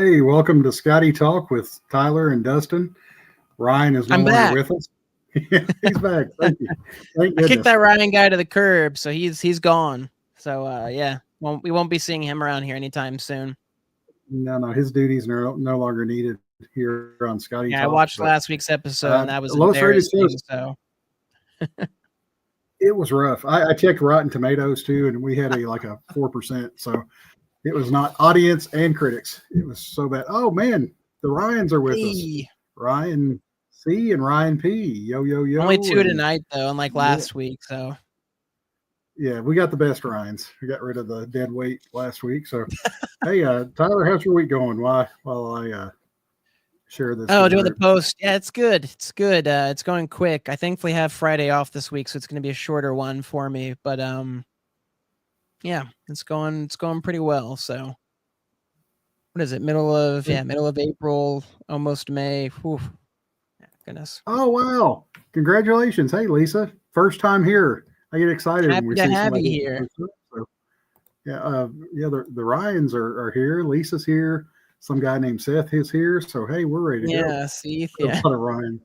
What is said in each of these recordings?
Hey, welcome to Skottie Talk with Tyler and Dustin. Ryan is no I'm longer back. with us. He's back. Thank you. Thank I kicked goodness. that Ryan guy to the curb, so he's gone. So yeah, we won't be seeing him around here anytime soon. No, his duties are no longer needed here on Skottie Yeah, Talk. I watched last week's episode, and that was lowest rated embarrassing. shows. So It was rough. I checked Rotten Tomatoes too, and we had a 4%. So it was not audience and critics. It was so bad. Oh man, the Ryans are with us. Ryan C and Ryan P. Yo. Only two tonight though, unlike last week. So yeah, we got the best Ryans. We got rid of the dead weight last week. So hey, Tyler, how's your week going? While I share this. Oh, doing the post. Yeah, it's good. It's good. It's going quick. I thankfully have Friday off this week, so it's going to be a shorter one for me. But yeah, it's going pretty well. So what is it? Middle of April, almost May. Whew. Yeah, goodness. Oh wow! Congratulations. Hey, Lisa, first time here. I get excited Happy when we to see have somebody you here. So, the Ryans are here. Lisa's here. Some guy named Seth is here. So hey, we're ready to go. Yeah, see, yeah. A lot of Ryan.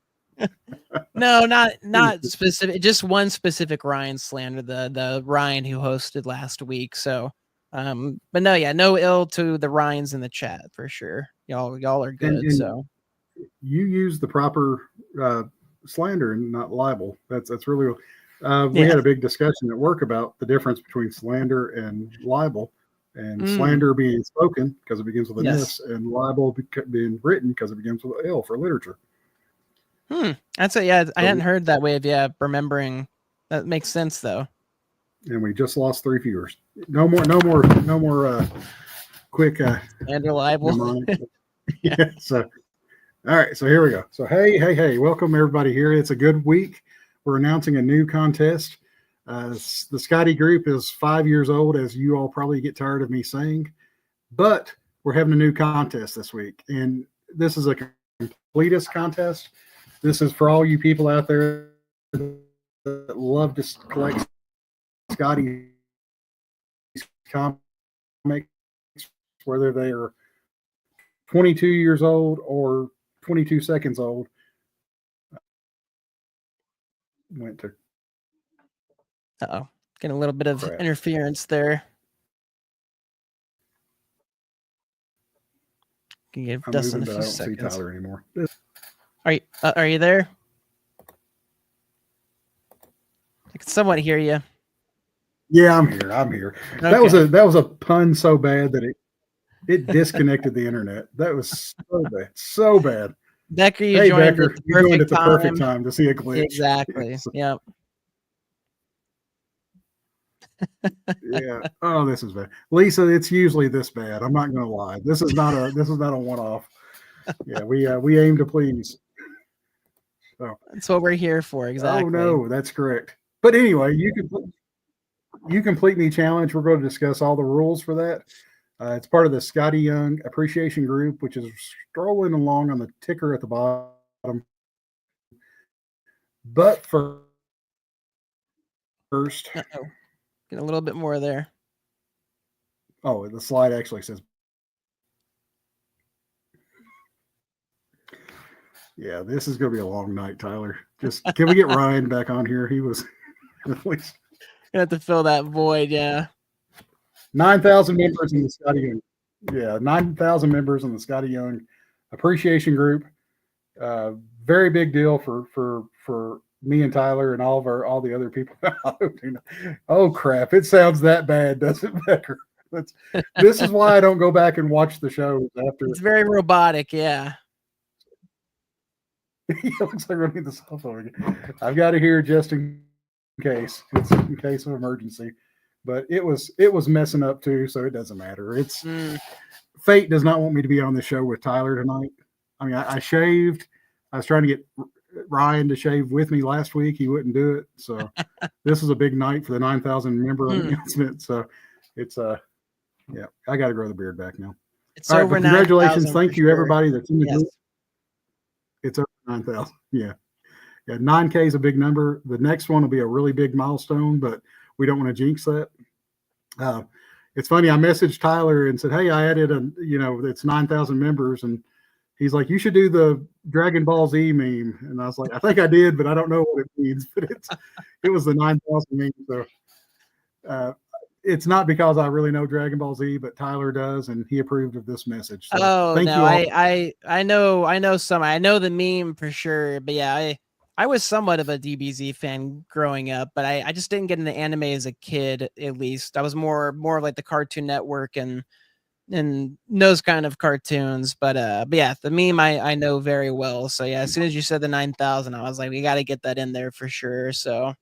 No, not specific. Just one specific Ryan slander. The Ryan who hosted last week. So, but no, yeah, no ill to the Ryans in the chat for sure. Y'all are good. And so you use the proper slander and not libel. That's really. We had a big discussion at work about the difference between slander and libel, and slander being spoken because it begins with an S, and libel being written because it begins with an L for literature. That's it. Yeah, I hadn't heard that way of remembering. That makes sense though. And we just lost 3 viewers. No more quick slander libel. Yeah. So all right, so here we go. So hey, welcome everybody here. It's a good week. We're announcing a new contest. The Skottie group is 5 years old, as you all probably get tired of me saying, but we're having a new contest this week. And this is a Completist contest. This is for all you people out there that love to collect Skottie comics, whether they are 22 years old or 22 seconds old. Went to getting a little bit of interference there. Can you give Dustin a few seconds? I don't see Tyler anymore. Are you there? I can somewhat hear you. Yeah, I'm here. Okay. That was a pun so bad that it disconnected the internet. That was so bad. Becker, you joined at the perfect time to see a glitch. Exactly. Yep. Yeah. Oh, this is bad. Lisa, it's usually this bad. I'm not gonna lie. This is not a one-off. Yeah, we aim to please. So that's what we're here for, exactly. Oh no, that's correct. But anyway, you complete me challenge. We're going to discuss all the rules for that. It's part of the Skottie Young Appreciation Group, which is strolling along on the ticker at the bottom. But first, get a little bit more there. Oh, the slide actually says. Yeah, this is going to be a long night, Tyler. Just can we get Ryan back on here? He was. Gonna have to fill that void, yeah. 9,000 members in the Skottie Young. Yeah, 9,000 members in the Skottie Young Appreciation Group. Very big deal for me and Tyler and all the other people. Oh crap! It sounds that bad, doesn't it, Becker? This is why I don't go back and watch the shows after. It's very robotic, yeah. It looks like we're getting the cell phone again. I've got it here just in case. It's in case of emergency. But it was messing up too, so it doesn't matter. It's fate does not want me to be on the show with Tyler tonight. I mean, I shaved. I was trying to get Ryan to shave with me last week. He wouldn't do it. So this is a big night for the 9,000 member announcement. So it's yeah, I got to grow the beard back now. It's all over. Congratulations. Thank you, everybody that's in the group. It's over 9,000. Yeah. 9K is a big number. The next one will be a really big milestone, but we don't want to jinx that. it's funny. I messaged Tyler and said, "Hey, I added it's 9,000 members," and he's like, "You should do the Dragon Ball Z meme." And I was like, "I think I did, but I don't know what it means." But it was the 9,000 meme. So it's not because I really know Dragon Ball Z, but Tyler does, and he approved of this message. So thank you all. I know some. I know the meme for sure. But yeah, I was somewhat of a DBZ fan growing up, but I just didn't get into anime as a kid. At least I was more of like the Cartoon Network and those kind of cartoons. But yeah, the meme I know very well. So yeah, as soon as you said the 9,000, I was like, we got to get that in there for sure. So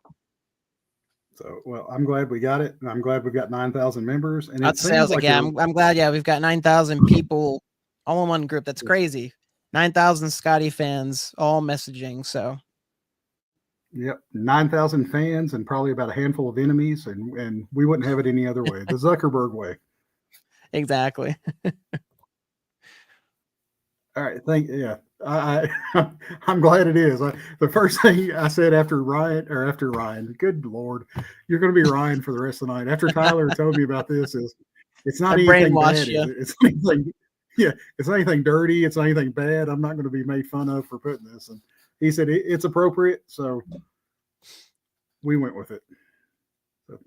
well, I'm glad we got it, and I'm glad we've got 9,000 members. And I'd say I was like, yeah, I'm glad. Yeah, we've got 9,000 people all in one group. That's crazy. 9,000 Skottie fans all messaging. So. Yep, 9,000 fans and probably about a handful of enemies, and we wouldn't have it any other way. The Zuckerberg way. Exactly. All right, I'm glad it is. The first thing I said after Ryan, good Lord, you're going to be Ryan for the rest of the night. After Tyler told me about this, it's not anything bad. It's anything, it's not anything dirty. It's not anything bad. I'm not going to be made fun of for putting this. And he said it's appropriate, so we went with it. So,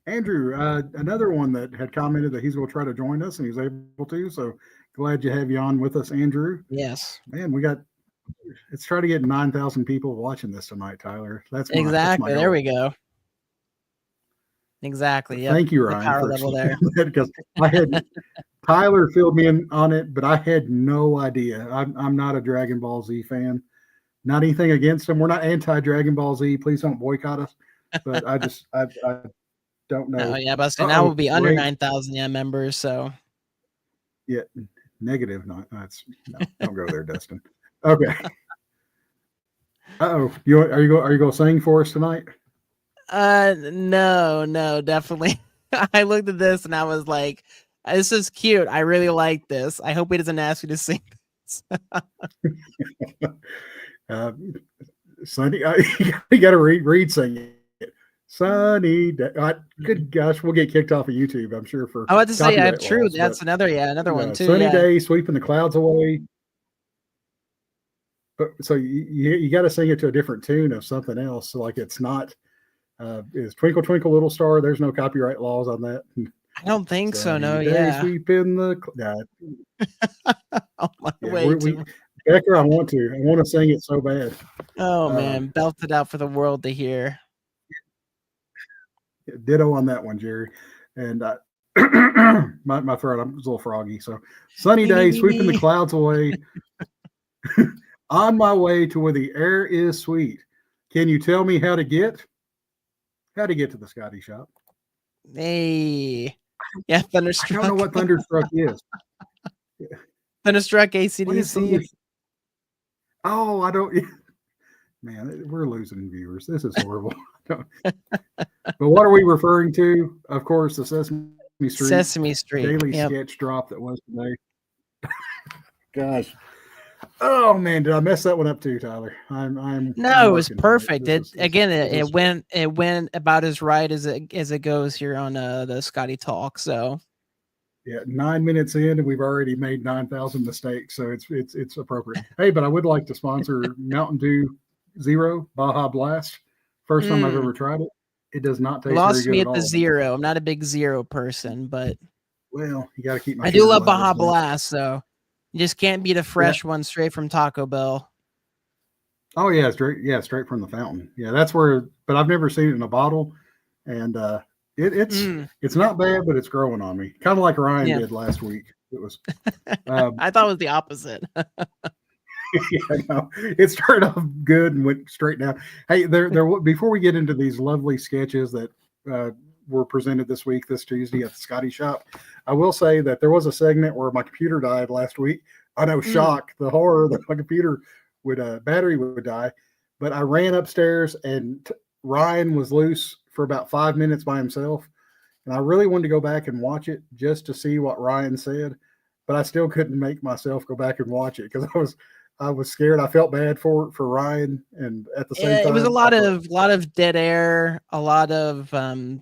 Andrew, another one that had commented that he's going to try to join us, and he's able to. So glad to have you on with us, Andrew. Yes, man, let's try to get 9,000 people watching this tonight, Tyler. That's exactly. There we go. Exactly. Yep. Thank you, Ryan, power level there. Because Tyler filled me in on it, but I had no idea. I'm not a Dragon Ball Z fan. Not anything against them. We're not anti-Dragon Ball Z. Please don't boycott us. But I don't know. Oh yeah, but now we'll be under 9,000 members. So yeah, negative. No, don't go there, Dustin. Okay. Are you going to sing for us tonight? No, definitely. I looked at this and I was like, this is cute. I really like this. I hope he doesn't ask me to sing this. Sunny, you got to read singing it. Sunny day. Good gosh, we'll get kicked off of YouTube, I'm sure. For I want to say, true. Laws, that's another one too. Sunny day, sweeping the clouds away. But so you got to sing it to a different tune of something else. So like it's not. Is Twinkle Twinkle Little Star? There's no copyright laws on that. I don't think so. No, yeah. Sweeping the. On my way. Becker, I want to sing it so bad. Oh man, belt it out for the world to hear. Ditto on that one, Jerry. And my throat, I'm a little froggy. So sunny day, sweeping the clouds away. On my way to where the air is sweet. Can you tell me how to get to the Skottie shop? Hey, yeah, Thunderstruck. I don't know what Thunderstruck is. Thunderstruck AC/DC. Oh, I don't. Man, we're losing viewers. This is horrible. But what are we referring to? Of course, the Sesame Street Daily Sketch drop that was today. Gosh. Oh man, did I mess that one up too, Tyler? No, it was perfect. It went about as right as it goes here on the Skottie Talk. So yeah, 9 minutes in and we've already made 9,000 mistakes, so it's appropriate. Hey, but I would like to sponsor Mountain Dew Zero Baja Blast. First time I've ever tried it. It does not taste lost very good me at the zero. I'm not a big zero person, but well, you got to keep. I do love Baja Blast, so you just can't beat a fresh one straight from Taco Bell. Oh yeah, straight from the fountain. Yeah, that's where. But I've never seen it in a bottle, and it's not bad, but it's growing on me. Kind of like Ryan did last week. It was. I thought it was the opposite. Yeah, no, it started off good and went straight down. Hey, there. Before we get into these lovely sketches that were presented this Tuesday at the Skottie shop, I will say that there was a segment where my computer died last week. I know, shock, the horror that my computer battery would die. But I ran upstairs and Ryan was loose for about 5 minutes by himself, and I really wanted to go back and watch it just to see what Ryan said, but I still couldn't make myself go back and watch it because I was scared. I felt bad for Ryan, and at the same time, it was a lot of dead air, a lot of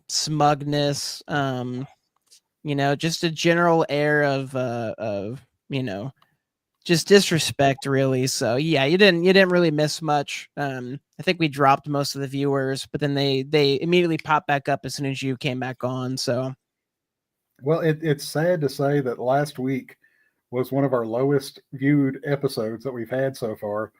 smugness. just a general air of just disrespect, really. So yeah, you didn't really miss much. I think we dropped most of the viewers, but then they immediately popped back up as soon as you came back on. So Well, it's sad to say that last week was one of our lowest viewed episodes that we've had so far,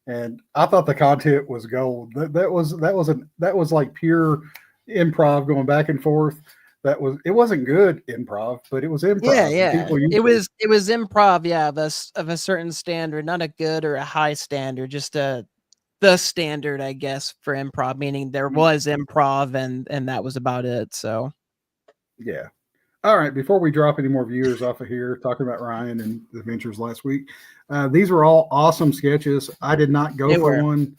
and I thought the content was gold. That was like pure improv going back and forth. It wasn't good improv, but it was yeah, improv, and yeah, people it usually was improv, yeah, of a certain standard, not a good or a high standard, just the standard, I guess, for improv, meaning there was improv and that was about it. So yeah. All right, before we drop any more viewers off of here, talking about Ryan and the adventures last week, these were all awesome sketches. I did not go they for were. one,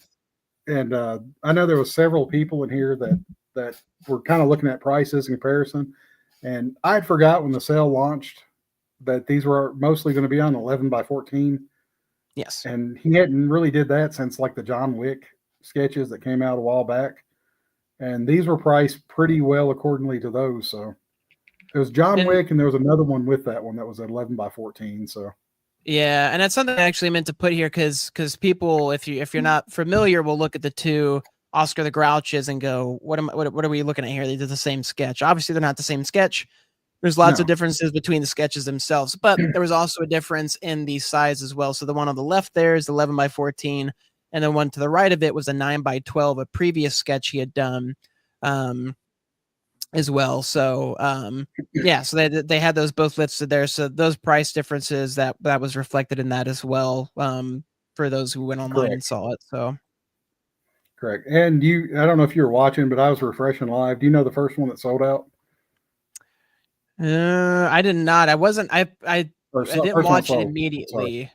and I know there was several people in here that were kind of looking at prices in comparison, and I'd forgot when the sale launched that these were mostly going to be on 11x14, Yes. and he hadn't really did that since like the John Wick sketches that came out a while back, and these were priced pretty well accordingly to those. So it was John And Wick, and there was another one with that one that was 11x14. So yeah, and that's something I actually meant to put here because people, if you're not familiar, will look at the two Oscar the Grouches and go, what are we looking at here? They did the same sketch. Obviously, they're not the same sketch. There's lots of no, differences between the sketches themselves, but there was also a difference in the size as well. So the one on the left there is 11x14, and the one to the right of it was a 9x12, a previous sketch he had done. As well. So yeah, so they had those both listed there. So those price differences that was reflected in that as well. For those who went online and correct, saw it. So correct. And I don't know if you were watching, but I was refreshing live. Do you know the first one that sold out, I did not. I wasn't. I didn't first one that watch it sold? Sorry. immediately.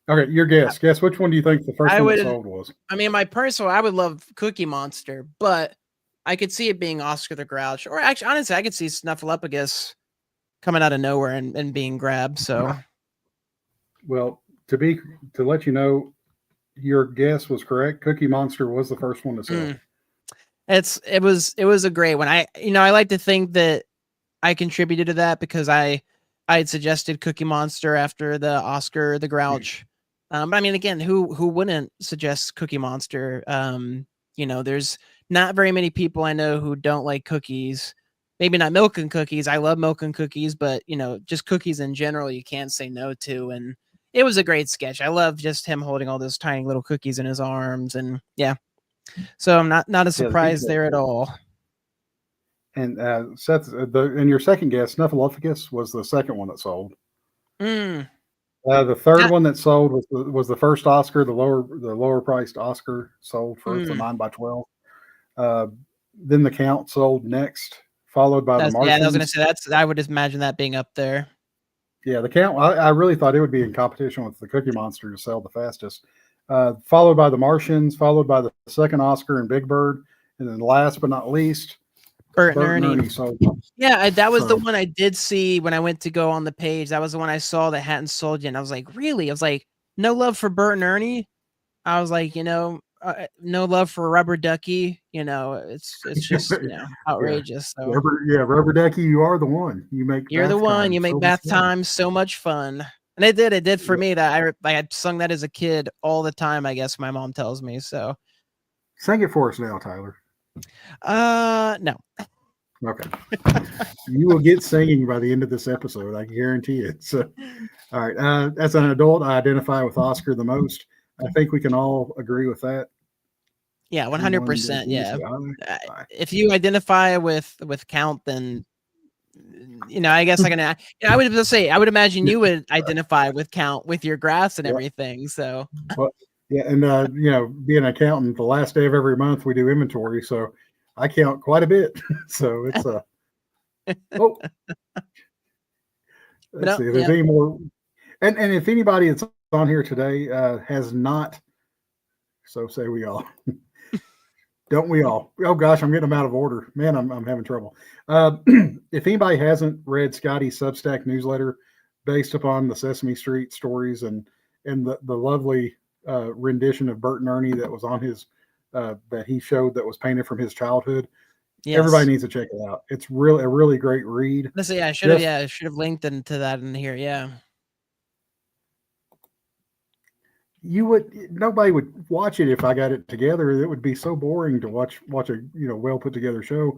Okay, your guess. Guess which one do you think the first I one that would. sold was? I mean, I would love Cookie Monster, but I could see it being Oscar the Grouch, or actually, honestly, I could see Snuffleupagus coming out of nowhere and being grabbed. So Well, to let you know, your guess was correct. Cookie Monster was the first one to sell. it was a great one. I like to think that I contributed to that because I had suggested Cookie Monster after the Oscar the Grouch. But I mean, again, who wouldn't suggest Cookie Monster? There's not very many people I know who don't like cookies. Maybe not milk and cookies. I love milk and cookies, but just cookies in general, you can't say no to. And it was a great sketch. I love just him holding all those tiny little cookies in his arms, and yeah. So I'm not a Yeah, the surprise detail. there at all. And Seth, and your second guess, Snuffleupagus, was the second one that sold. Mm. The third one that sold was the first Oscar, the lower priced Oscar sold first, the Mm. 9x12. Uh, then the Count sold next, followed by the I was gonna Martians. say I would imagine that being up there. Yeah, the Count. I really thought it would be in competition with the Cookie Monster to sell the fastest. Followed by the Martians, followed by the second Oscar and Big Bird, and then last but not least, Bert and Bert and Ernie. Ernie sold. Yeah, that was the So one I did see when I went to go on the page. That was the one I saw that hadn't sold yet. And I was like, really? I was like, no love for Bert and Ernie. I was like, no love for Rubber Ducky. It's just yeah, outrageous. So Rubber Ducky, you are the one. You make you're the bath one. time You make so much bath fun. time so much fun. And it did for me. That I had sung that as a kid all the time. I guess my mom tells me so. Sing it for us now, Tyler. No. Okay. You will get singing by the end of this episode. I can guarantee it. So, all right. As an adult, I identify with Oscar the most. I think we can all agree with that. Yeah, 100%. Yeah. Aye. If you identify with Count, then I guess I would just say I would imagine you would identify with Count with your graphs and Yeah. everything. So Well, yeah, and being an accountant, the last day of every month we do inventory, so I count quite a bit. So it's oh, let's no, see if there's yeah, any more, and if anybody that's on here today has not, so say we all. Don't we all? Oh gosh, I'm getting them out of order. Man, I'm having trouble. If anybody hasn't read Skottie's Substack newsletter based upon the Sesame Street stories and the lovely rendition of Bert and Ernie that was on his that he showed that was painted from his childhood, Everybody Yes. needs to check it out. It's really a really great read. Let's see. I should have linked into that in here. Yeah. Nobody would watch it if I got it together. It would be so boring to watch a well put together show.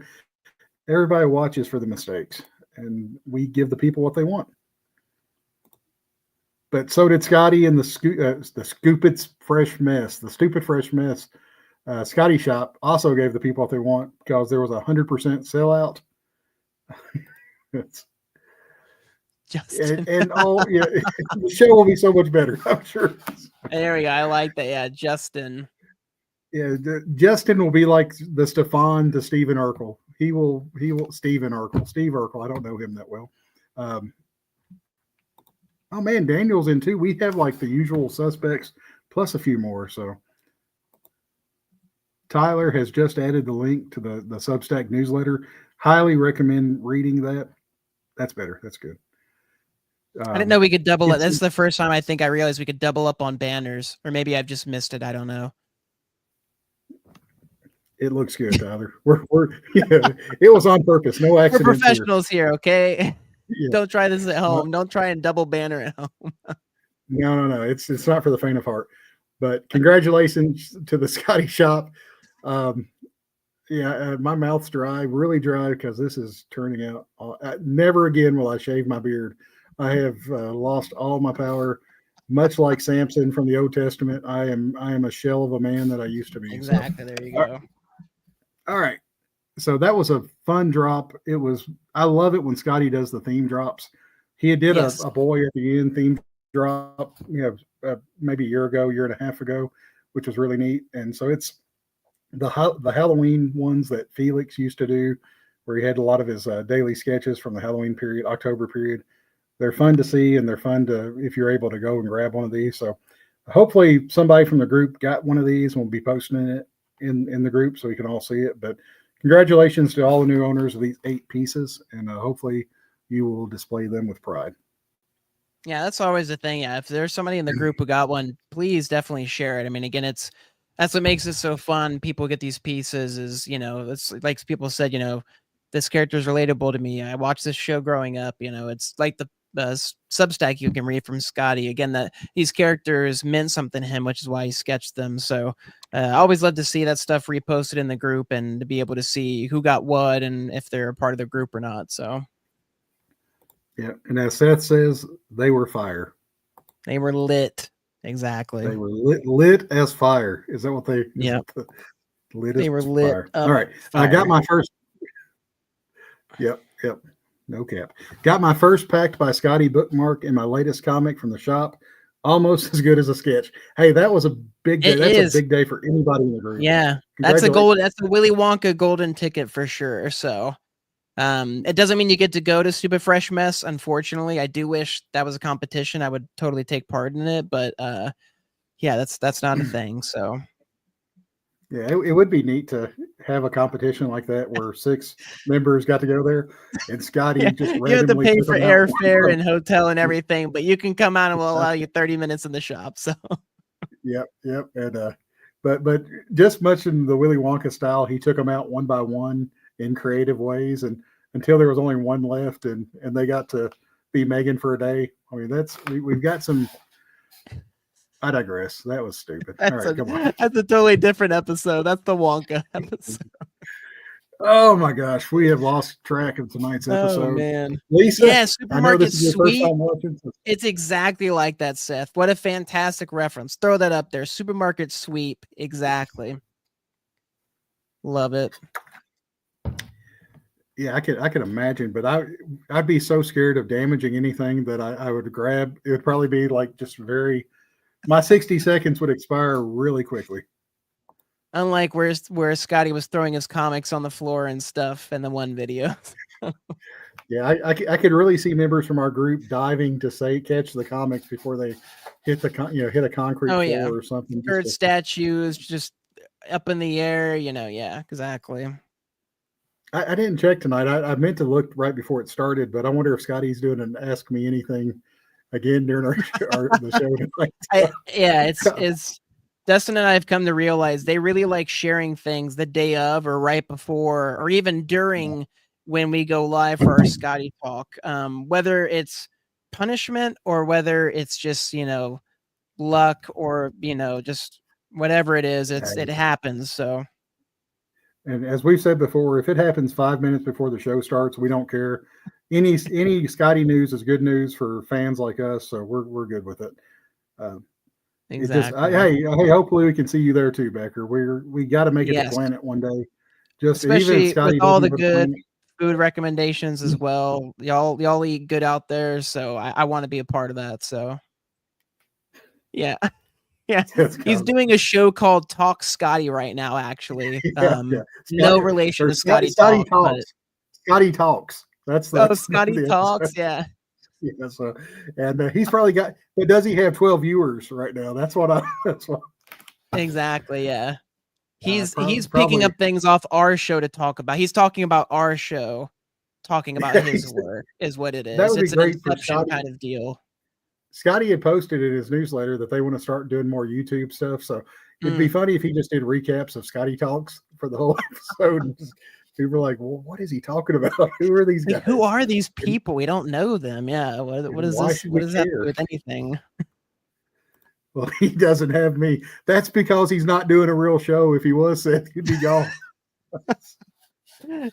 Everybody watches for the mistakes, and we give the people what they want. But so did Skottie and the Stupid Fresh Mess. The Stupid Fresh Mess. Skottie Shop also gave the people what they want because there was 100% sellout. Justin. and all the show will be so much better, I'm sure. There we go. I like that. Yeah, Justin. Yeah, Justin will be like the Stefan to Stephen Urkel. He will Steve Urkel. I don't know him that well. Oh man, Daniel's in too. We have like the usual suspects plus a few more. So Tyler has just added the link to the Substack newsletter. Highly recommend reading that. That's better. That's good. I didn't know we could double it. This is the first time I think I realized we could double up on banners, or maybe I've just missed it. I don't know. It looks good, Tyler. It was on purpose. No accident. We're professionals here, okay? Yeah. Don't try this at home. Don't try and double banner at home. No. It's not for the faint of heart. But congratulations to the Skottie Shop. My mouth's dry, really dry, because this is turning out. Never again will I shave my beard. I have lost all my power. Much like Samson from the Old Testament, I am a shell of a man that I used to be. Exactly. There you go. All right. So that was a fun drop. I love it when Skottie does the theme drops. He did a boy at the end theme drop, maybe a year and a half ago, which was really neat. And so it's the Halloween ones that Felix used to do, where he had a lot of his daily sketches from the Halloween period, October period. They're fun to see, and they're fun to, if you're able to go and grab one of these. So hopefully somebody from the group got one of these and will be posting it in the group so we can all see it. But congratulations to all the new owners of these 8 pieces, and hopefully you will display them with pride. Yeah, that's always the thing. Yeah, if there's somebody in the group who got one, please definitely share it. I mean, again, that's what makes it so fun. People get these pieces is, it's like people said, this character is relatable to me. I watched this show growing up. It's like the Substack you can read from Skottie. Again, that these characters meant something to him, which is why he sketched them. So I always love to see that stuff reposted in the group and to be able to see who got what and if they're a part of the group or not. So yeah, and as Seth says, they were fire. They were lit. Exactly. They were lit as fire. Is that what they? Yeah. They were lit. Fire. All right, fire. I got my first. Yep. No cap. Got my first packed by Skottie bookmark in my latest comic from the shop. Almost as good as a sketch. Hey, that was a big day. That's a big day for anybody in the group. Yeah, that's a Willy Wonka golden ticket for sure. So it doesn't mean you get to go to Stupid Fresh Mess. Unfortunately, I do wish that was a competition. I would totally take part in it, but yeah, that's not a thing. So yeah, it would be neat to have a competition like that where 6 members got to go there, and Skottie just randomly. You have to pay for airfare and hotel and everything, but you can come out and we'll allow you 30 minutes in the shop. So yep, and but just much in the Willy Wonka style, he took them out one by one in creative ways, and until there was only one left, and they got to be Megan for a day. I mean, we've got some. I digress. That was stupid. All right, come on. That's a totally different episode. That's the Wonka episode. Oh my gosh, we have lost track of tonight's episode. Oh man, Lisa. Yeah, Supermarket Sweep. It's exactly like that, Seth. What a fantastic reference. Throw that up there. Supermarket Sweep. Exactly. Love it. Yeah, I could imagine, but I'd be so scared of damaging anything that I would grab. It would probably be like just my 60 seconds would expire really quickly. Unlike where Skottie was throwing his comics on the floor and stuff in the one video. Yeah, I could really see members from our group diving to catch the comics before they hit hit a concrete floor or something. Bird statues just up in the air, yeah, exactly. I didn't check tonight. I meant to look right before it started, but I wonder if Skottie's doing an Ask Me Anything again during the show tonight. It's Dustin and I have come to realize they really like sharing things the day of or right before or even during when we go live for our Skottie talk. Whether it's punishment or whether it's just, luck or, just whatever it is, it happens. So, and as we've said before, if it happens 5 minutes before the show starts, we don't care. Any Skottie news is good news for fans like us, so we're good with it. exactly. Hey, hopefully we can see you there too, Becker. We got to make it to Yes. Planet one day. Just even Especially if Skottie with all doesn't the go to good Planet. food recommendations as well. Y'all eat good out there, so I want to be a part of that. So, yeah. Yeah, That's he's kind doing a show called Talk Skottie right now, actually. yeah, yeah. No Scotty, relation or to Skottie Scotty Talk, but talks. Scotty talks. That's Skottie the Talks, episode. yeah. Yeah, so and he's probably got. But does he have 12 viewers right now? That's what I. That's what. Exactly, yeah. He's picking Probably. up things off our show to talk about. He's talking about our show, talking about his work is what it That is. would be It's an great for Inception Scotty. kind of deal. Scotty had posted in his newsletter that they want to start doing more YouTube stuff. So it'd be funny if he just did recaps of Skottie Talks for the whole episode. And people are like, well, what is he talking about? Who are these guys? Like, who are these people? We don't know them. Yeah. What is why this? should What we does that care? do with anything? Well, he doesn't have me. That's because he's not doing a real show. If he was, Seth, he'd be gone.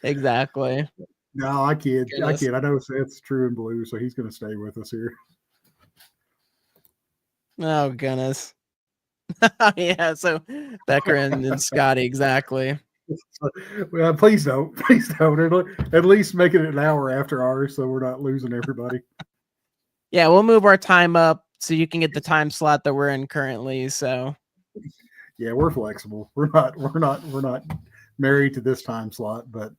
Exactly. No, I kid. Goodness. I kid. I know Seth's true and blue, so he's going to stay with us here. Oh, goodness. Yeah, so Becker and Skottie, exactly. Well, please don't. Please don't. At least make it an hour after ours so we're not losing everybody. Yeah, we'll move our time up so you can get the time slot that we're in currently. So yeah, we're flexible. We're not married to this time slot, but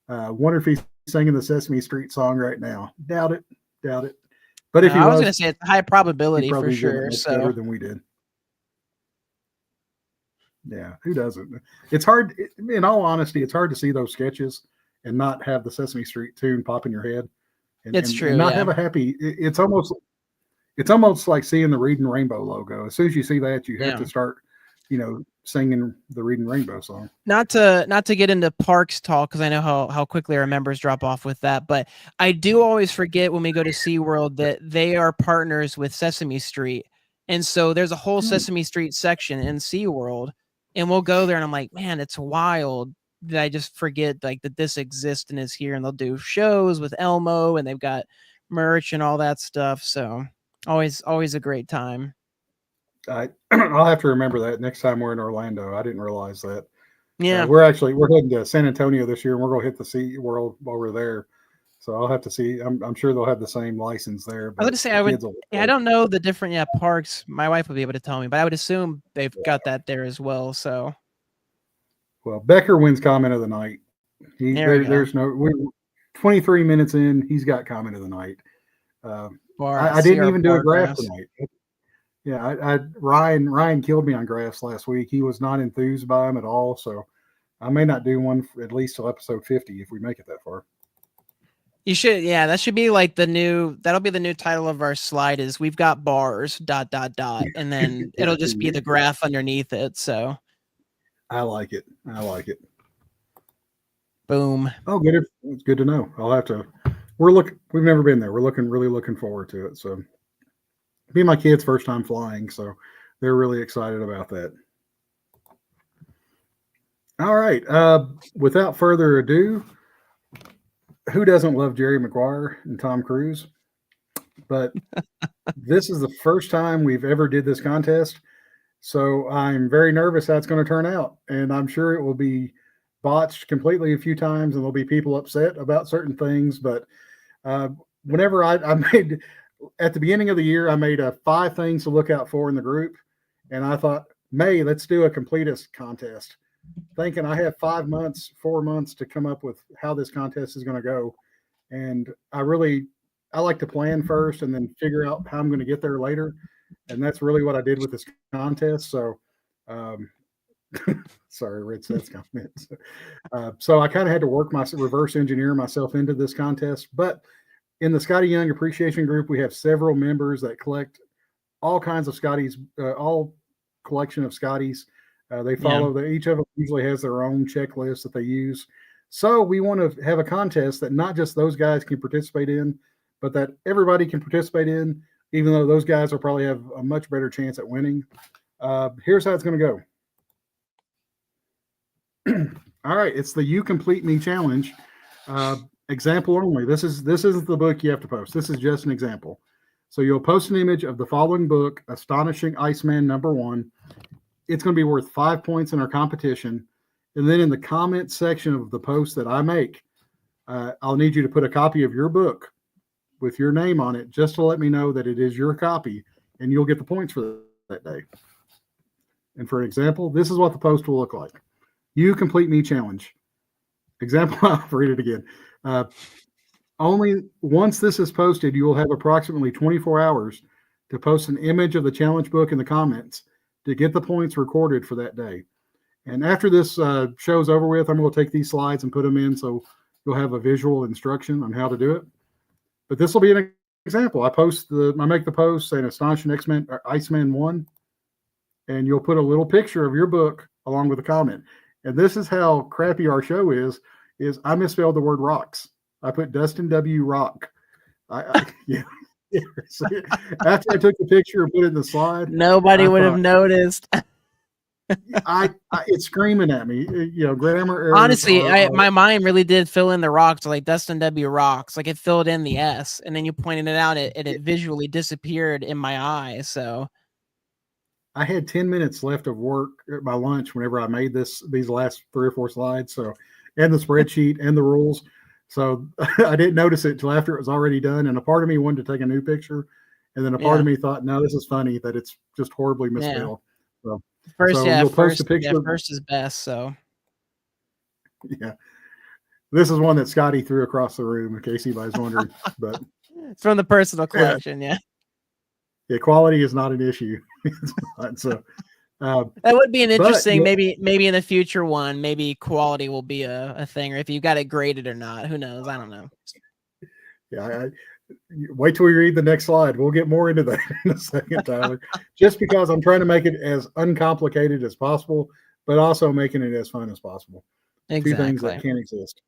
wonder if he's singing the Sesame Street song right now. Doubt it. But if he I was was, going to say it's a high probability for sure. So better than we did. Yeah, who doesn't? It's hard. In all honesty, it's hard to see those sketches and not have the Sesame Street tune pop in your head. It's true. And not have a happy. It's almost like seeing the Reading Rainbow logo. As soon as you see that, you have to start, singing the Reading Rainbow song. Not to get into parks talk, because I know how quickly our members drop off with that, but I do always forget when we go to SeaWorld that they are partners with Sesame Street. And so there's a whole Sesame Street section in SeaWorld, and we'll go there and I'm like, man, it's wild that I just forget like that this exists and is here, and they'll do shows with Elmo and they've got merch and all that stuff. So always a great time. I'll have to remember that next time we're in Orlando. I didn't realize that. Yeah, we're heading to San Antonio this year, and we're going to hit the SeaWorld while we're there. So I'll have to see. I'm sure they'll have the same license there. But I was going to say I don't know the different parks. My wife would be able to tell me, but I would assume they've got that there as well. So, well, Becker wins comment of the night. There's 23 minutes in, he's got comment of the night. I didn't even do a graph tonight. Yeah, Ryan killed me on graphs last week. He was not enthused by them at all. So I may not do one at least till episode 50 if we make it that far. You should, yeah. That should be like that'll be the new title of our slide is we've got bars ... and then it'll just be the graph underneath it. So I like it. Boom. Oh, good. It's good to know. I'll have to. We've never been there. We're really looking forward to it. So it'll be my kids' first time flying, so they're really excited about that. All right. Without further ado, who doesn't love Jerry Maguire and Tom Cruise? But this is the first time we've ever did this contest, so I'm very nervous how it's going to turn out, and I'm sure it will be botched completely a few times, and there'll be people upset about certain things. But whenever I made at the beginning of the year, I made 5 things to look out for in the group, and I thought, let's do a completist contest, thinking I have 4 months to come up with how this contest is going to go. And I like to plan first and then figure out how I'm going to get there later. And that's really what I did with this contest. So, sorry, Red Seth's comments. So I kind of had to reverse engineer myself into this contest. But in the Skottie Young Appreciation Group, we have several members that collect all kinds of Skottie's, all collection of Scotties. They follow each of them usually has their own checklist that they use. So we want to have a contest that not just those guys can participate in, but that everybody can participate in, even though those guys will probably have a much better chance at winning. Here's how it's going to go. All right, it's the You Complete Me challenge. Example only. This isn't the book you have to post. This is just an example. So you'll post an image of the following book, Astonishing Iceman #1. It's going to be worth 5 points in our competition. And then in the comment section of the post that I make, I'll need you to put a copy of your book with your name on it, just to let me know that it is your copy, and you'll get the points for that day. And for an example, this is what the post will look like. You Complete Me challenge. Example, I'll read it again. Only once this is posted, you will have approximately 24 hours to post an image of the challenge book in the comments to get the points recorded for that day. And after this show's over with, I'm going to take these slides and put them in so you'll have a visual instruction on how to do it. But this will be an example. I make the post saying Astonishing Iceman 1, and you'll put a little picture of your book along with a comment. And this is how crappy our show is I misspelled the word rocks. I put Dustin W. Rock. Yeah. So after I took the picture and put it in the slide, nobody would have noticed. It's screaming at me, grammar errors. Honestly, my mind really did fill in the rocks, like Dustin W. Rocks. Like it filled in the S, and then you pointed it out, and it visually disappeared in my eye. So I had 10 minutes left of work at my lunch whenever I made these last 3 or 4 slides. So, and the spreadsheet and the rules. So I didn't notice it till after it was already done. And a part of me wanted to take a new picture. And then a part of me thought, no, this is funny that it's just horribly misspelled. Yeah. So first, you'll post a picture. First is best. So yeah, this is one that Skottie threw across the room in case anybody's wondering, but it's from the personal collection. Yeah. Quality is not an issue. So that would be an interesting, maybe in the future one, maybe quality will be a thing, or if you got it graded or not, who knows? I don't know. Yeah. Wait till we read the next slide. We'll get more into that in a second, Tyler, just because I'm trying to make it as uncomplicated as possible, but also making it as fun as possible. Exactly. 2 things that can't exist.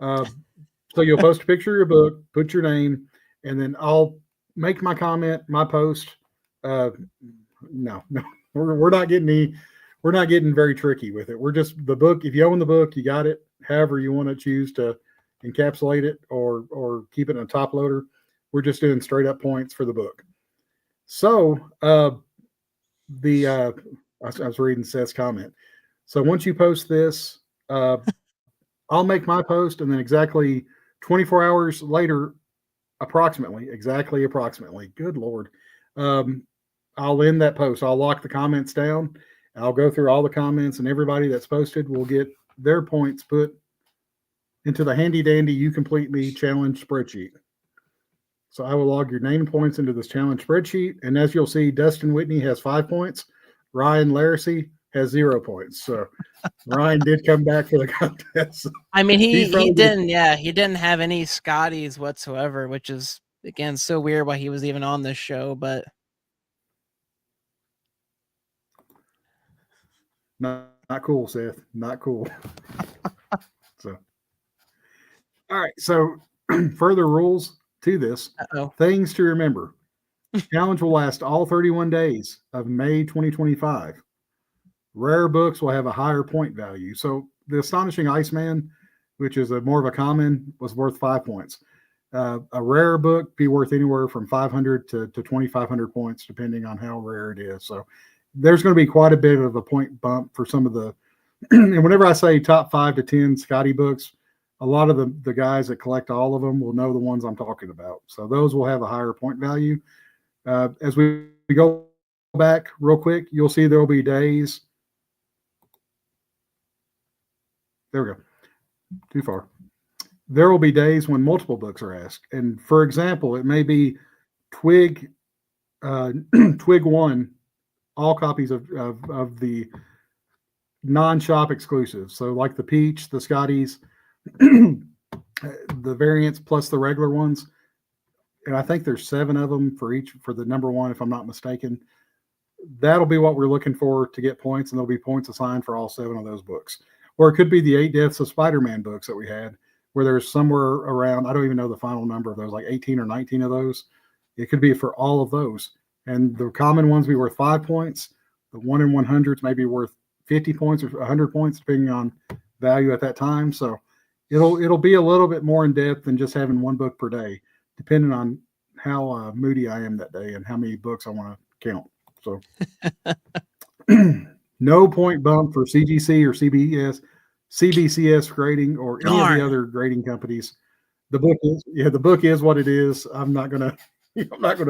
So you'll post a picture of your book, put your name, and then I'll make my comment, my post. No, we're not getting very tricky with it. We're just the book. If you own the book, you got it. However you want to choose to encapsulate it or keep it in a top loader. We're just doing straight up points for the book. So I was reading Seth's comment. So once you post this, I'll make my post, and then exactly 24 hours later, approximately, good Lord, I'll end that post. I'll lock the comments down. I'll go through all the comments, and everybody that's posted will get their points put into the handy dandy You Complete Me challenge spreadsheet. So I will log your name points into this challenge spreadsheet. And as you'll see, Dustin Whitney has 5 points. Ryan Laracy has 0 points. So Ryan did come back for the contest. I mean, he didn't have any Scotties whatsoever, which is, again, so weird why he was even on this show, but not cool, Seth. Not cool. So, all right. So further rules to this. Things to remember. Challenge will last all 31 days of May 2025. Rare books will have a higher point value. So the Astonishing Iceman, which is more of a common, was worth 5 points. A rare book be worth anywhere from 500 to 2,500 points, depending on how rare it is. So there's going to be quite a bit of a point bump for some of the, and whenever I say top 5 to 10 Skottie books, a lot of the guys that collect all of them will know the ones I'm talking about. So those will have a higher point value. As we go back real quick, you'll see there will be days. There we go. Too far. There will be days when multiple books are asked. And for example, it may be Twig 1, all copies of the non-shop exclusives. So like the Peach, the Scotties, the variants plus the regular ones. And I think there's 7 of them for the #1, if I'm not mistaken. that'll be what we're looking for to get points, and there'll be points assigned for all 7 of those books. Or it could be the 8 Deaths of Spider-Man books that we had, where there's somewhere around, I don't even know the final number of those, like 18 or 19 of those. It could be for all of those. And the common ones be worth 5 points. The 1 in 100s may be worth 50 points or 100 points, depending on value at that time. So it'll be a little bit more in depth than just having one book per day, depending on how moody I am that day and how many books I want to count. So no point bump for CGC or CBCS grading or any of the other grading companies. The book is what it is. I'm not gonna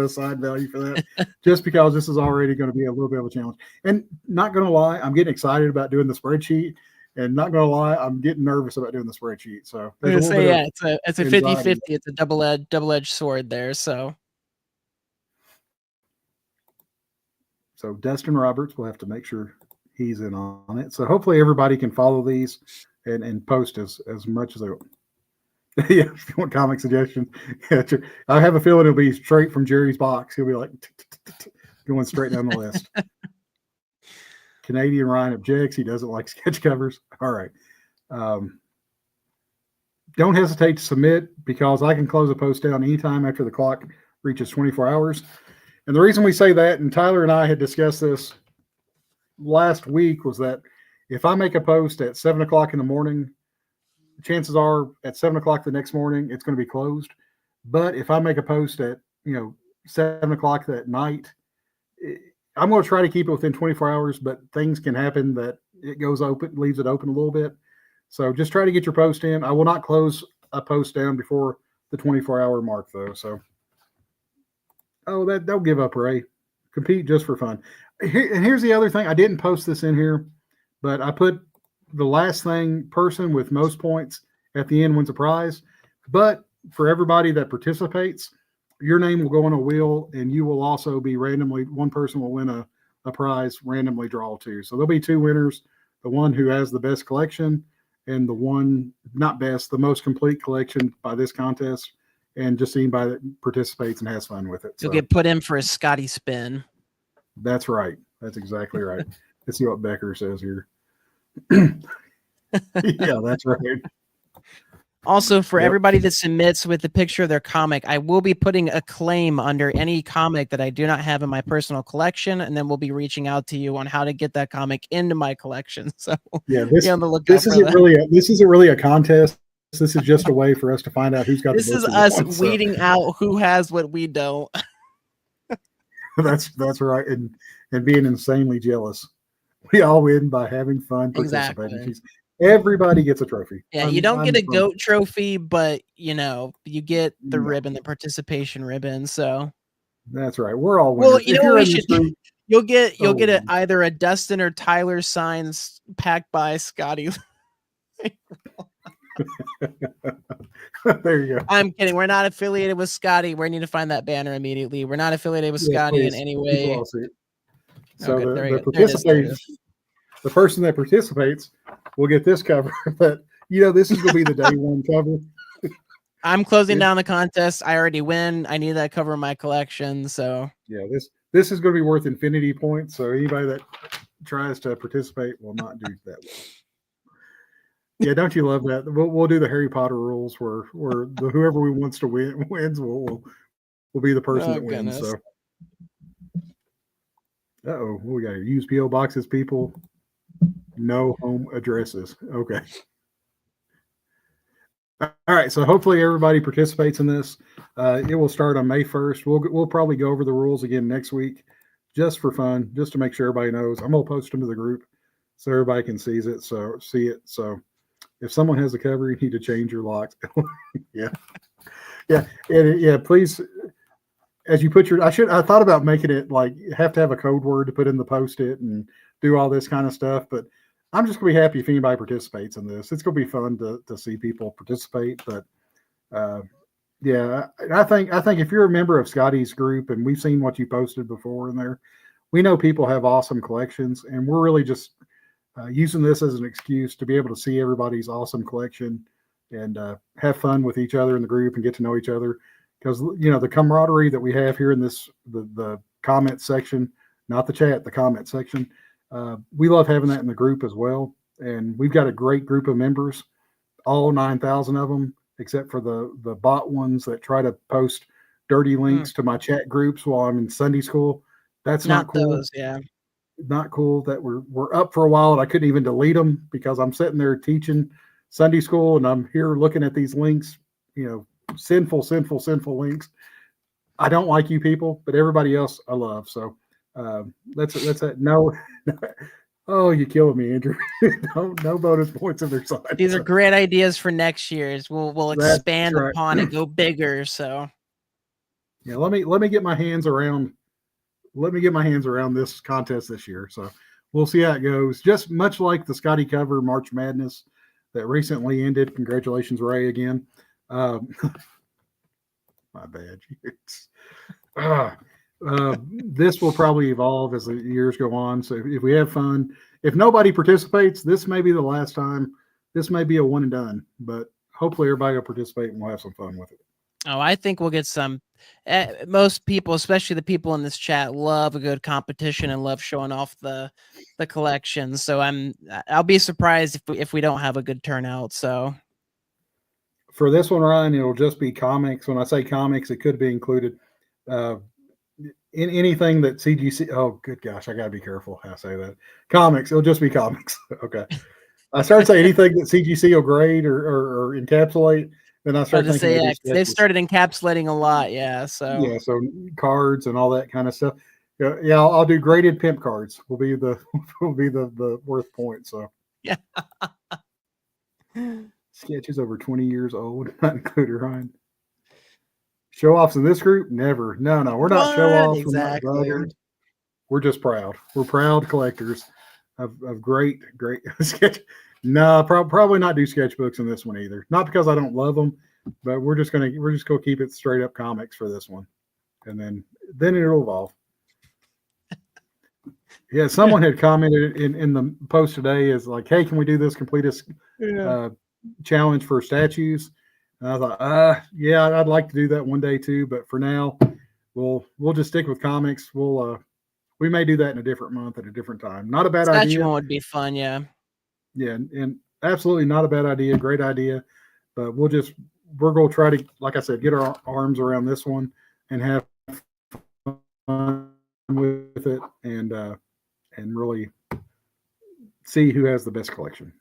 assign value for that just because this is already going to be a little bit of a challenge. And not gonna lie, I'm getting excited about doing the spreadsheet, and not gonna lie, I'm getting nervous about doing the spreadsheet. So it's a 50-50. It's a double-edged sword there. So Dustin Roberts will have to make sure he's in on it. So hopefully everybody can follow these and post as much as they want. Yeah, if you want comic suggestions, I have a feeling it'll be straight from Jerry's box. He'll be like going straight down the list. Canadian Ryan objects. He doesn't like sketch covers. All right. Don't hesitate to submit, because I can close a post down anytime after the clock reaches 24 hours. And the reason we say that, and Tyler and I had discussed this last week, was that if I make a post at 7 o'clock in the morning, chances are at 7 o'clock the next morning, it's going to be closed. But if I make a post at, 7 o'clock that night, I'm going to try to keep it within 24 hours, but things can happen that it goes open, leaves it open a little bit. So just try to get your post in. I will not close a post down before the 24-hour mark, though. So, don't give up, Ray. Compete just for fun. And here's the other thing. I didn't post this in here, but I put the last person with most points at the end wins a prize. But for everybody that participates, your name will go on a wheel, and you will also be randomly, one person will win a prize randomly draw too. So there'll be 2 winners, the one who has the best collection and the one, not best, the most complete collection by this contest, and just anybody that participates and has fun with it. You'll get put in for a Skottie spin. That's right. That's exactly right. Let's see what Becker says here. Yeah, that's right. Also, for everybody that submits with the picture of their comic, I will be putting a claim under any comic that I do not have in my personal collection, and then we'll be reaching out to you on how to get that comic into my collection. So yeah, this isn't really a contest. This is just a way for us to find out who's got. This is us weeding out who has what we don't. That's right, and being insanely jealous. We all win by having fun participating. Exactly. Everybody gets a trophy. Yeah, you don't get a goat trophy, but you get the ribbon, the participation ribbon. So that's right. We're all winners. Well, you'll get either a Dustin or Tyler signs packed by Skottie. There you go. I'm kidding. We're not affiliated with Skottie. We need to find that banner immediately. We're not affiliated with Skottie in any way. So the person that participates will get this cover. But this is going to be the day one cover. I'm closing down the contest. I already win. I need that cover in my collection. So yeah, this is going to be worth infinity points. So anybody that tries to participate will not do that. Yeah, don't you love that? We'll do the Harry Potter rules where whoever we wants to wins will be the person that wins. So. We got to use PO boxes, people. No home addresses. Okay. All right. So hopefully everybody participates in this. It will start on May 1st. We'll probably go over the rules again next week, just for fun, just to make sure everybody knows. I'm gonna post them to the group so everybody can see it. So if someone has a cover, you need to change your locks. Yeah. Please. As you put I thought about making it like you have to have a code word to put in the Post-it and do all this kind of stuff, but I'm just gonna be happy if anybody participates in this. It's gonna be fun to see people participate. But I think if you're a member of Skottie's group and we've seen what you posted before in there, we know people have awesome collections, and we're really just using this as an excuse to be able to see everybody's awesome collection and have fun with each other in the group and get to know each other. Because the camaraderie that we have here in the comment section not the chat, the comment section. We love having that in the group as well. And we've got a great group of members, all 9,000 of them, except for the bot ones that try to post dirty links to my chat groups while I'm in Sunday school. That's not cool. Those, yeah. Not cool. That we're up for a while and I couldn't even delete them because I'm sitting there teaching Sunday school and I'm here looking at these links, sinful links. I don't like you people, but everybody else I love. So that's it. No. Oh, you killing me, Andrew. no bonus points on their side. These are great ideas for next year's. We'll expand upon it, go bigger. So yeah, let me get my hands around this contest this year. So we'll see how it goes. Just much like the Skottie cover March Madness that recently ended. Congratulations, Ray, again. My bad. This will probably evolve as the years go on. So if we have fun, if nobody participates, this may be the last time. This may be a one and done, but hopefully everybody will participate and we'll have some fun with it. Oh, I think we'll get some. Most people, especially the people in this chat, love a good competition and love showing off the collection. So I'll be surprised if we don't have a good turnout. So for this one, Ryan, it'll just be comics. When I say comics, it could be included in anything that CGC. Oh, good gosh, I gotta be careful how I say that. Comics, it'll just be comics. Okay. I start saying anything that CGC will grade or encapsulate. Then I start thinking say, they've started encapsulating a lot, So so cards and all that kind of stuff. Yeah, I'll do graded pimp cards. Will be the worth point. So yeah. Sketch is over 20 years old, not included, Ryan. Show offs in this group? Never. No, we're not show offs. Exactly. We're just proud. We're proud collectors of great sketch. No, probably not do sketchbooks in this one either. Not because I don't love them, but we're just gonna keep it straight up comics for this one, and then it'll evolve. Yeah, someone had commented in the post today is like, "Hey, can we do this Completist challenge for statues?" And I thought, yeah, I'd like to do that one day too, but for now, we'll just stick with comics. We may do that in a different month at a different time. Not a bad idea. Statue one would be fun, yeah. Yeah, and absolutely not a bad idea. Great idea. But we're going to try to, like I said, get our arms around this one and have fun with it and really see who has the best collection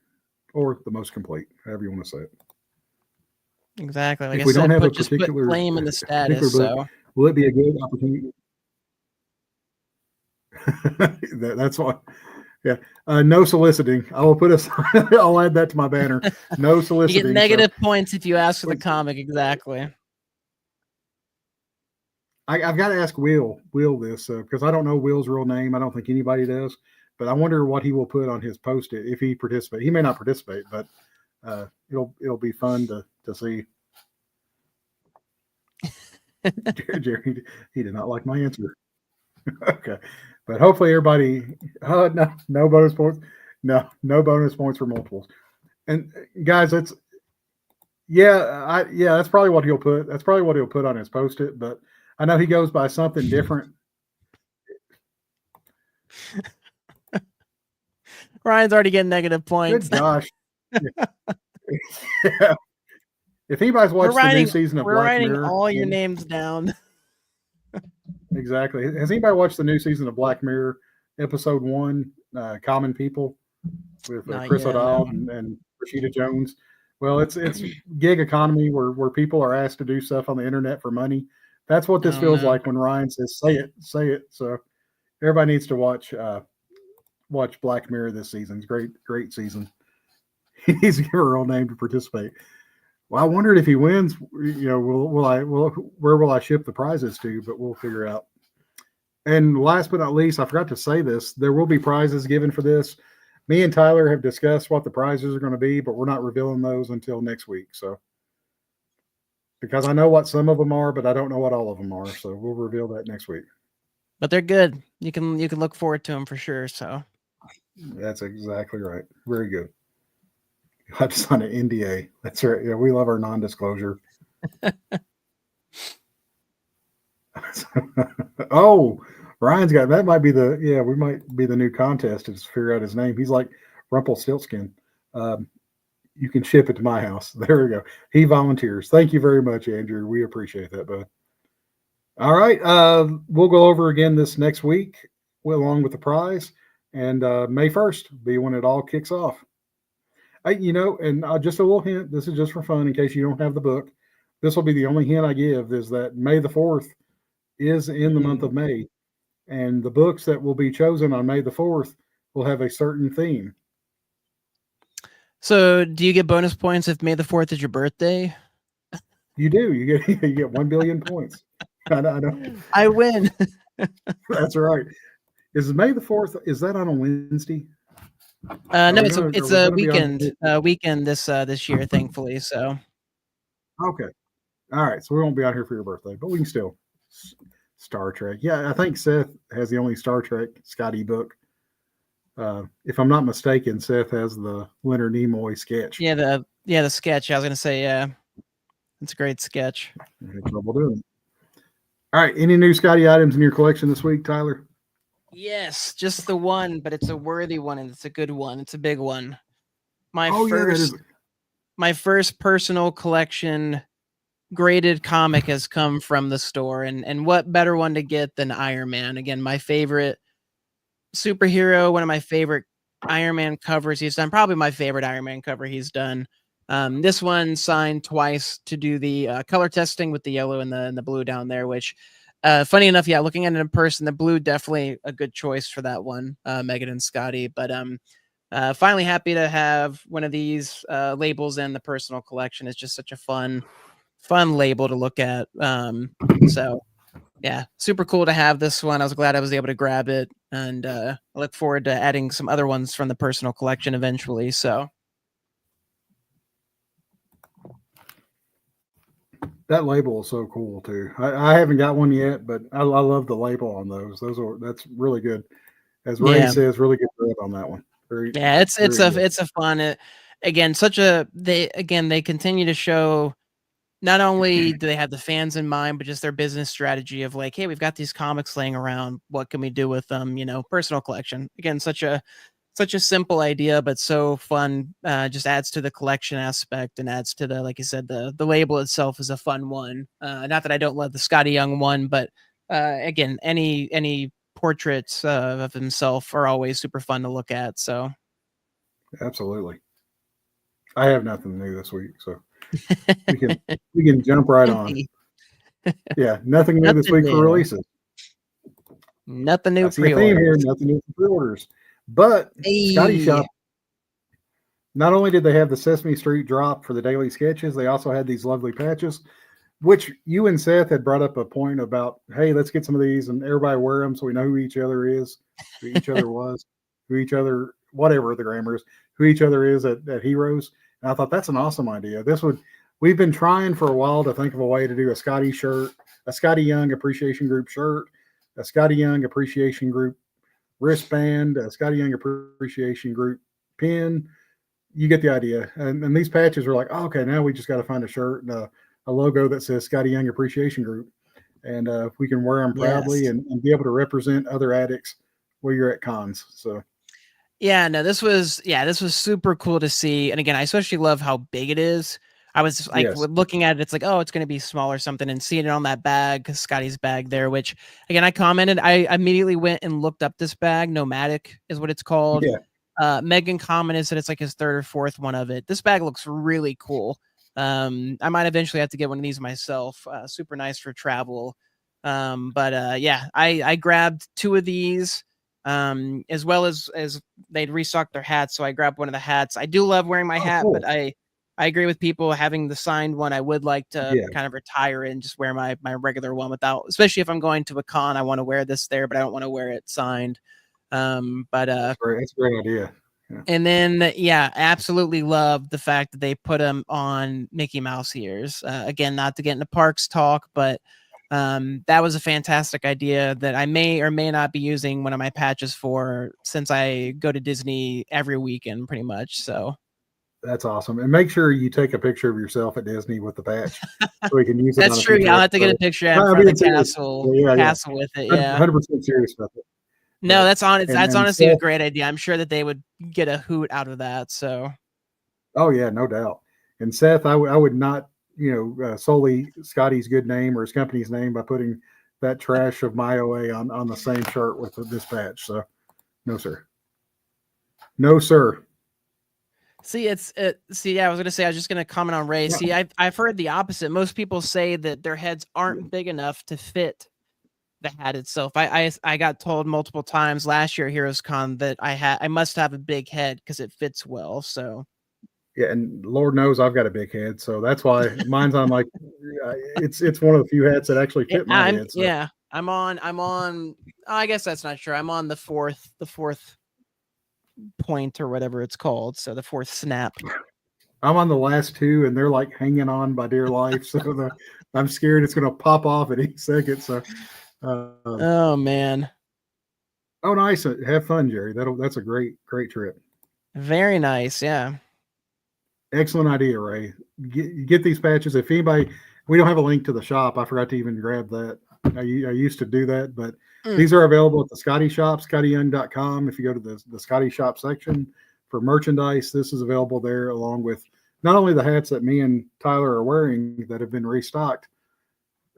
or the most complete, however you want to say it. Exactly. Like if we don't have a just particular put flame in the status. So will it be a good opportunity? That's why. Yeah. No soliciting. I will I'll add that to my banner. No soliciting. You get negative points if you ask for the comic. Exactly. I've got to ask Will this because I don't know Will's real name. I don't think anybody does, but I wonder what he will put on his post-it if he participates. He may not participate, but it'll be fun to see. Jerry, he did not like my answer. Okay. But hopefully everybody, no bonus points. No bonus points for multiples. And guys, that's probably what he'll put. That's probably what he'll put on his post-it, but I know he goes by something different. Ryan's already getting negative points. Good gosh. Yeah. If anybody's watched the new season of Black Mirror. We're writing all your names down. Exactly. Has anybody watched the new season of Black Mirror, episode 1, Common People, with Chris O'Dowd and Rashida Jones? Well, it's gig economy where people are asked to do stuff on the internet for money. That's what this feels like when Ryan says, say it. So everybody needs to watch Black Mirror this season. It's great season. He needs to give her real name to participate. Well, I wondered if he wins, where will I ship the prizes to? But we'll figure out. And last but not least, I forgot to say this. There will be prizes given for this. Me and Tyler have discussed what the prizes are going to be, but we're not revealing those until next week. So, because I know what some of them are, but I don't know what all of them are. So we'll reveal that next week. But they're good. You can look forward to them for sure. So that's exactly right. Very good. You have to sign an NDA. That's right. Yeah, we love our non-disclosure. Oh, Ryan's got that. Might be we might be the new contest to just figure out his name. He's like Rumpelstiltskin. Um, you can ship it to my house. There we go. He volunteers. Thank you very much, Andrew. We appreciate that, bud. All right. We'll go over again this next week along with the prize. And May 1st be when it all kicks off. And just a little hint. This is just for fun in case you don't have the book. This will be the only hint I give is that May the 4th is in the month of May. And the books that will be chosen on May the 4th will have a certain theme. So do you get bonus points if May the 4th is your birthday? You do. You get 1 billion points. I know. I win. That's right. Is May the 4th? Is that on a Wednesday? No, it's a weekend. Weekend this year, thankfully. So. Okay. All right. So we won't be out here for your birthday, but we can still. Star Trek. Yeah, I think Seth has the only Star Trek Skottie book. If I'm not mistaken, Seth has the Leonard Nimoy sketch. Yeah, the sketch. I was gonna say, yeah, it's a great sketch. I had trouble doing it. All right, any new Skottie items in your collection this week, Tyler? Yes, just the one, but it's a worthy one and it's a good one. It's a big one. My first personal collection graded comic has come from the store, and what better one to get than Iron Man? Again, my favorite superhero, one of my favorite Iron Man covers he's done, probably my favorite Iron Man cover he's done. This one signed twice to do the color testing with the yellow and the blue down there, which funny enough, yeah, looking at it in person, the blue definitely a good choice for that one, Megan and Skottie. But finally happy to have one of these labels in the personal collection. It's just such a fun label to look at. So yeah, super cool to have this one. I was glad I was able to grab it, and I look forward to adding some other ones from the personal collection eventually. So that label is so cool too. I haven't got one yet, but I love the label on those. That's really good. As Ray says, really good grip on that one. It's a fun. Again, they continue to show. Not only do they have the fans in mind, but just their business strategy of like, hey, we've got these comics laying around. What can we do with them? Personal collection. Again, such a simple idea, but so fun. Just adds to the collection aspect and adds to the, like you said, the label itself is a fun one. Not that I don't love the Skottie Young one, but again, any portraits of himself are always super fun to look at. So absolutely. I have nothing new this week, so we can jump right on. Yeah, nothing new this week for releases. Nothing new pre-orders. Nothing new for pre-orders. But Skottie Shop, not only did they have the Sesame Street drop for the daily sketches, they also had these lovely patches, which you and Seth had brought up a point about, hey, let's get some of these and everybody wear them so we know who each other is, who each other was, who each other, whatever the grammar is, who each other is at Heroes. And I thought that's an awesome idea. We've been trying for a while to think of a way to do a Skottie shirt, a Skottie Young Appreciation Group shirt, a Skottie Young Appreciation Group wristband, a Skottie Young Appreciation Group pin. You get the idea. And these patches are like, oh, okay, now we just got to find a shirt and a logo that says Skottie Young Appreciation Group. And we can wear them proudly and be able to represent other addicts where you're at cons. So. Yeah, no, this was super cool to see. And again, I especially love how big it is. I was like, looking at it, it's like, oh, it's going to be small or something, and seeing it on that bag, Skottie's bag there, which again, I commented, I immediately went and looked up this bag. Nomadic is what it's called. Yeah. Megan commented that it's like his third or fourth one of it. This bag looks really cool. I might eventually have to get one of these myself. Super nice for travel. Yeah, I grabbed two of these. As well as they'd restocked their hats, so I grabbed one of the hats. I do love wearing my hat, cool. But I agree with people having the signed one. I would like to kind of retire and just wear my regular one without, especially if I'm going to a con, I want to wear this there, but I don't want to wear it signed. That's a great idea. Yeah. And then, absolutely love the fact that they put them on Mickey Mouse ears. Again, not to get into parks talk, but that was a fantastic idea that I may or may not be using one of my patches for, since I go to Disney every weekend pretty much. So That's awesome. And make sure you take a picture of yourself at Disney with the patch so we can use it on That's a true. future Yeah, I'll have to get a episode. picture in I'm front of being the serious. Yeah. castle with it. Yeah. 100% serious about that. No, But that's and honestly a Seth, great idea. I'm sure that they would get a hoot out of that. So oh yeah, no doubt. And Seth, I would not, solely Skottie's good name or his company's name by putting that trash of my OA on the same shirt with this patch. So no, sir. No, sir. see, yeah, I was gonna say I was just gonna comment on Ray. Yeah. See, I've heard the opposite. Most people say that their heads aren't big enough to fit the hat itself. I got told multiple times last year at Heroes Con that I must have a big head because it fits well. So Yeah, and Lord knows I've got a big head, so that's why mine's on like it's one of the few hats that actually fit my head. So I'm on. I guess that's not true. I'm on the fourth point or whatever it's called. So the fourth snap. I'm on the last two, and they're like hanging on by dear life. So I'm scared it's going to pop off at any second. So, oh man. Oh, nice. Have fun, Jerry. That's a great trip. Very nice. Yeah. Excellent idea, Ray. Get these patches. If anybody, we don't have a link to the shop. I forgot to even grab that. I used to do that, but these are available at the Skottie shop, SkottieYoung.com. If you go to the Skottie shop section for merchandise, this is available there along with not only the hats that me and Tyler are wearing that have been restocked.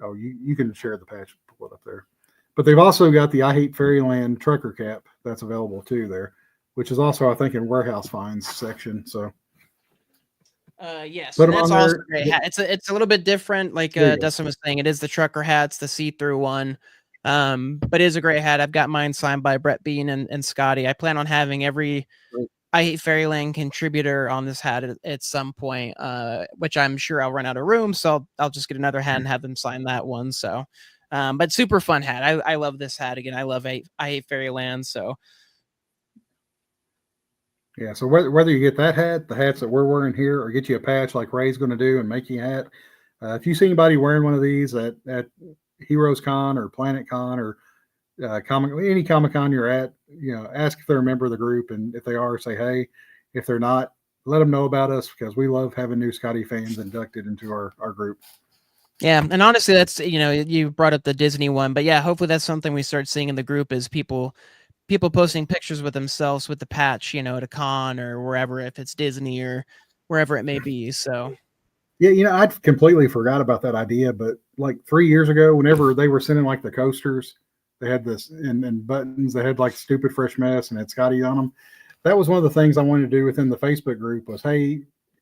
Oh, you can share the patch up there. But they've also got the I Hate Fairyland trucker cap that's available too there, which is also, I think, in warehouse finds section. So yes, and that's also a great hat. It's a little bit different, like Dustin was saying. It is the trucker hats, the see-through one. But it is a great hat. I've got mine signed by Brett Bean and Skottie. I plan on having every I Hate Fairyland contributor on this hat at some point, which I'm sure I'll run out of room, so I'll just get another hat and have them sign that one. So but super fun hat. I love this hat. Again, I love I Hate Fairyland. So yeah, so whether you get that hat, the hats that we're wearing here, or get you a patch like Ray's going to do and make you a hat, if you see anybody wearing one of these at Heroes Con or Planet Con or any Comic Con you're at, ask if they're a member of the group, and if they are, say hey. If they're not, let them know about us because we love having new Skottie fans inducted into our group. Yeah, and honestly, that's you brought up the Disney one, but yeah, hopefully that's something we start seeing in the group is people posting pictures with themselves with the patch, at a con or wherever, if it's Disney or wherever it may be. So yeah, I'd completely forgot about that idea, but like 3 years ago, whenever they were sending like the coasters, they had this and buttons that had like Stupid Fresh Mess and had Skottie on them. That was one of the things I wanted to do within the Facebook group was, hey,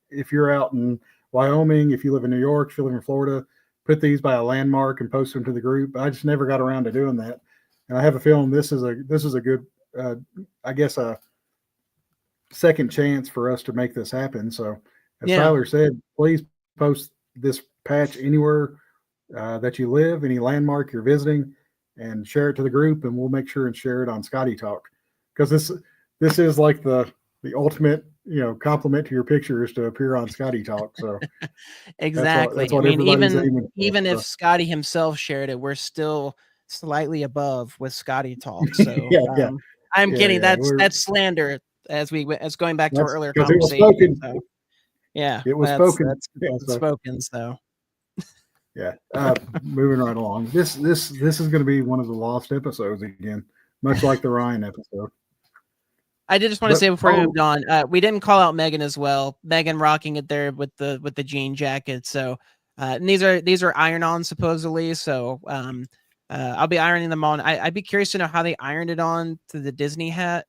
if you're out in Wyoming, if you live in New York, if you live in Florida, put these by a landmark and post them to the group. I just never got around to doing that. And I have a feeling this is a good, I guess, a second chance for us to make this happen. So as Tyler said, please post this patch anywhere that you live, any landmark you're visiting, and share it to the group, and we'll make sure and share it on Skottie Talk, because this is like the ultimate compliment to your pictures to appear on Skottie Talk. So exactly. that's what I mean, even if Skottie himself shared it, we're still slightly above with Skottie Talk. So I'm kidding. That's slander. As going back to our earlier conversation. So, yeah, it was spoken. That's spoken. So. Yeah, moving right along. This is going to be one of the lost episodes again, much like the Ryan episode. I did just want to say before we moved on, we didn't call out Megan as well. Megan rocking it there with the jean jacket. So and these are iron-on supposedly. So I'll be ironing them on. I'd be curious to know how they ironed it on to the Disney hat.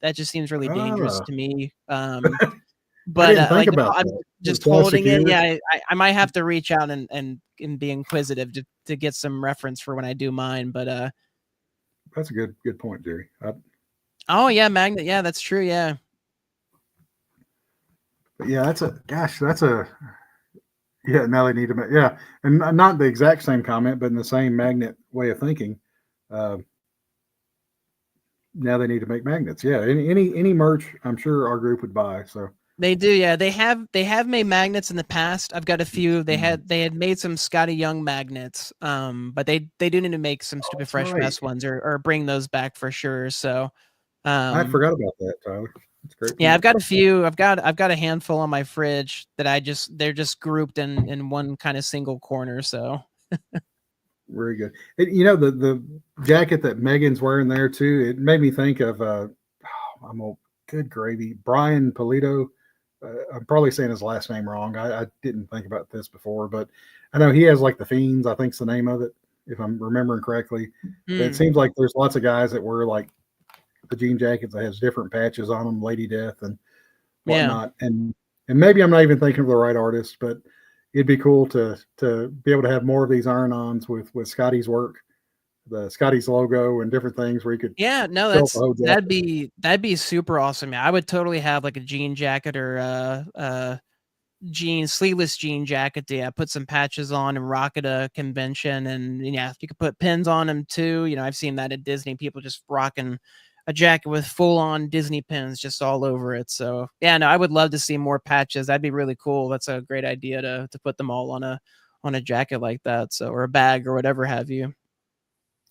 That just seems really dangerous to me. But like I'm just holding it. Yeah, I might have to reach out and be inquisitive to get some reference for when I do mine. But that's a good point, Jerry. Oh yeah, magnet. Yeah, that's true. Yeah. But yeah, yeah. Now they need to yeah, and not the exact same comment, but in the same magnet way of thinking. Now they need to make magnets. Yeah, any merch, I'm sure our group would buy. So. They do, yeah. They have made magnets in the past. I've got a few. They had made some Skottie Young magnets. But they do need to make some Stupid Fresh Mess ones or bring those back for sure. So I forgot about that, Tyler. It's great. Yeah, I've got a few. I've got a handful on my fridge that they're just grouped in one kind of single corner. So Very good. The jacket that Megan's wearing there too, it made me think of I'm old, good gravy, Brian Polito. I'm probably saying his last name wrong. I didn't think about this before, but I know he has like the Fiends, I think's the name of it, if I'm remembering correctly. But it seems like there's lots of guys that wear like the jean jackets that has different patches on them, Lady Death and whatnot. And maybe I'm not even thinking of the right artist, but it'd be cool to be able to have more of these iron-ons with Skottie's work, the Skottie's logo and different things where you could that'd be super awesome. Yeah, I would totally have like a jean jacket or sleeveless jean jacket to put some patches on and rock at a convention. And yeah, you could put pins on them too. I've seen that at Disney, people just rocking a jacket with full-on Disney pins just all over it. So yeah, no, I would love to see more patches. That'd be really cool. That's a great idea to put them all on a jacket like that. So, or a bag or whatever have you.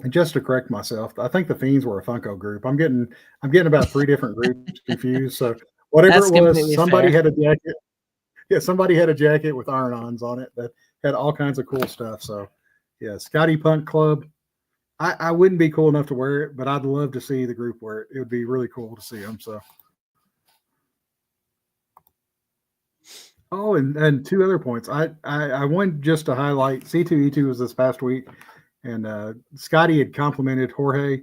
And just to correct myself, I think the Fiends were a Funko group. I'm getting about 3 different groups confused. So whatever it was, somebody had a jacket. Yeah, somebody had a jacket with iron-ons on it that had all kinds of cool stuff. So yeah, Skottie Punk Club. I wouldn't be cool enough to wear it, but I'd love to see the group wear it. It would be really cool to see them. So, and 2 other points. I wanted just to highlight C2E2 was this past week, and Skottie had complimented Jorge,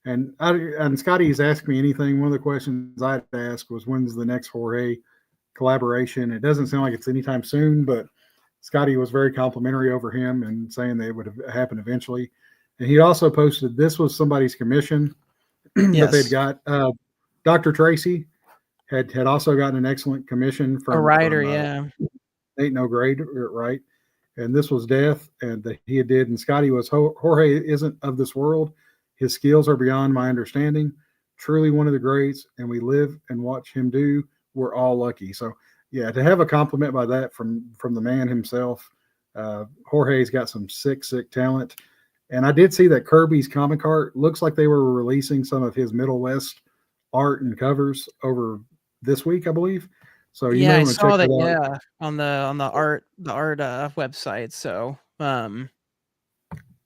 and Skottie has asked me anything. One of the questions I'd ask was, when's the next Jorge collaboration? It doesn't sound like it's anytime soon, but Skottie was very complimentary over him and saying that it would happen eventually. And he also posted this was somebody's commission that they'd got. Dr. Tracy had also gotten an excellent commission from a writer, Ain't No Grade, right? And this was Death, and that he did. And Skottie was, Jorge isn't of this world. His skills are beyond my understanding. Truly one of the greats, and we live and watch him do. We're all lucky. So yeah, to have a compliment by that from the man himself. Jorge's got some sick talent. And I did see that Kirby's comic art looks like they were releasing some of his Middle West art and covers over this week, I believe. So you may want to check that out. Yeah, on the art website. So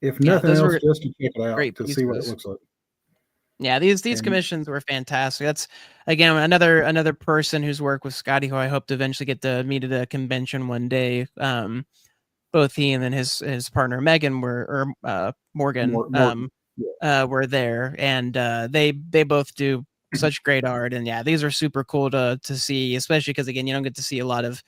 if nothing else, just to check it out to see what it looks like. Yeah, these commissions were fantastic. That's again another person who's worked with Skottie, who I hope to eventually get to meet at a convention one day. Both he and then his partner Megan Morgan were there, and they both do such great art. And yeah, these are super cool to see, especially because again, you don't get to see a lot of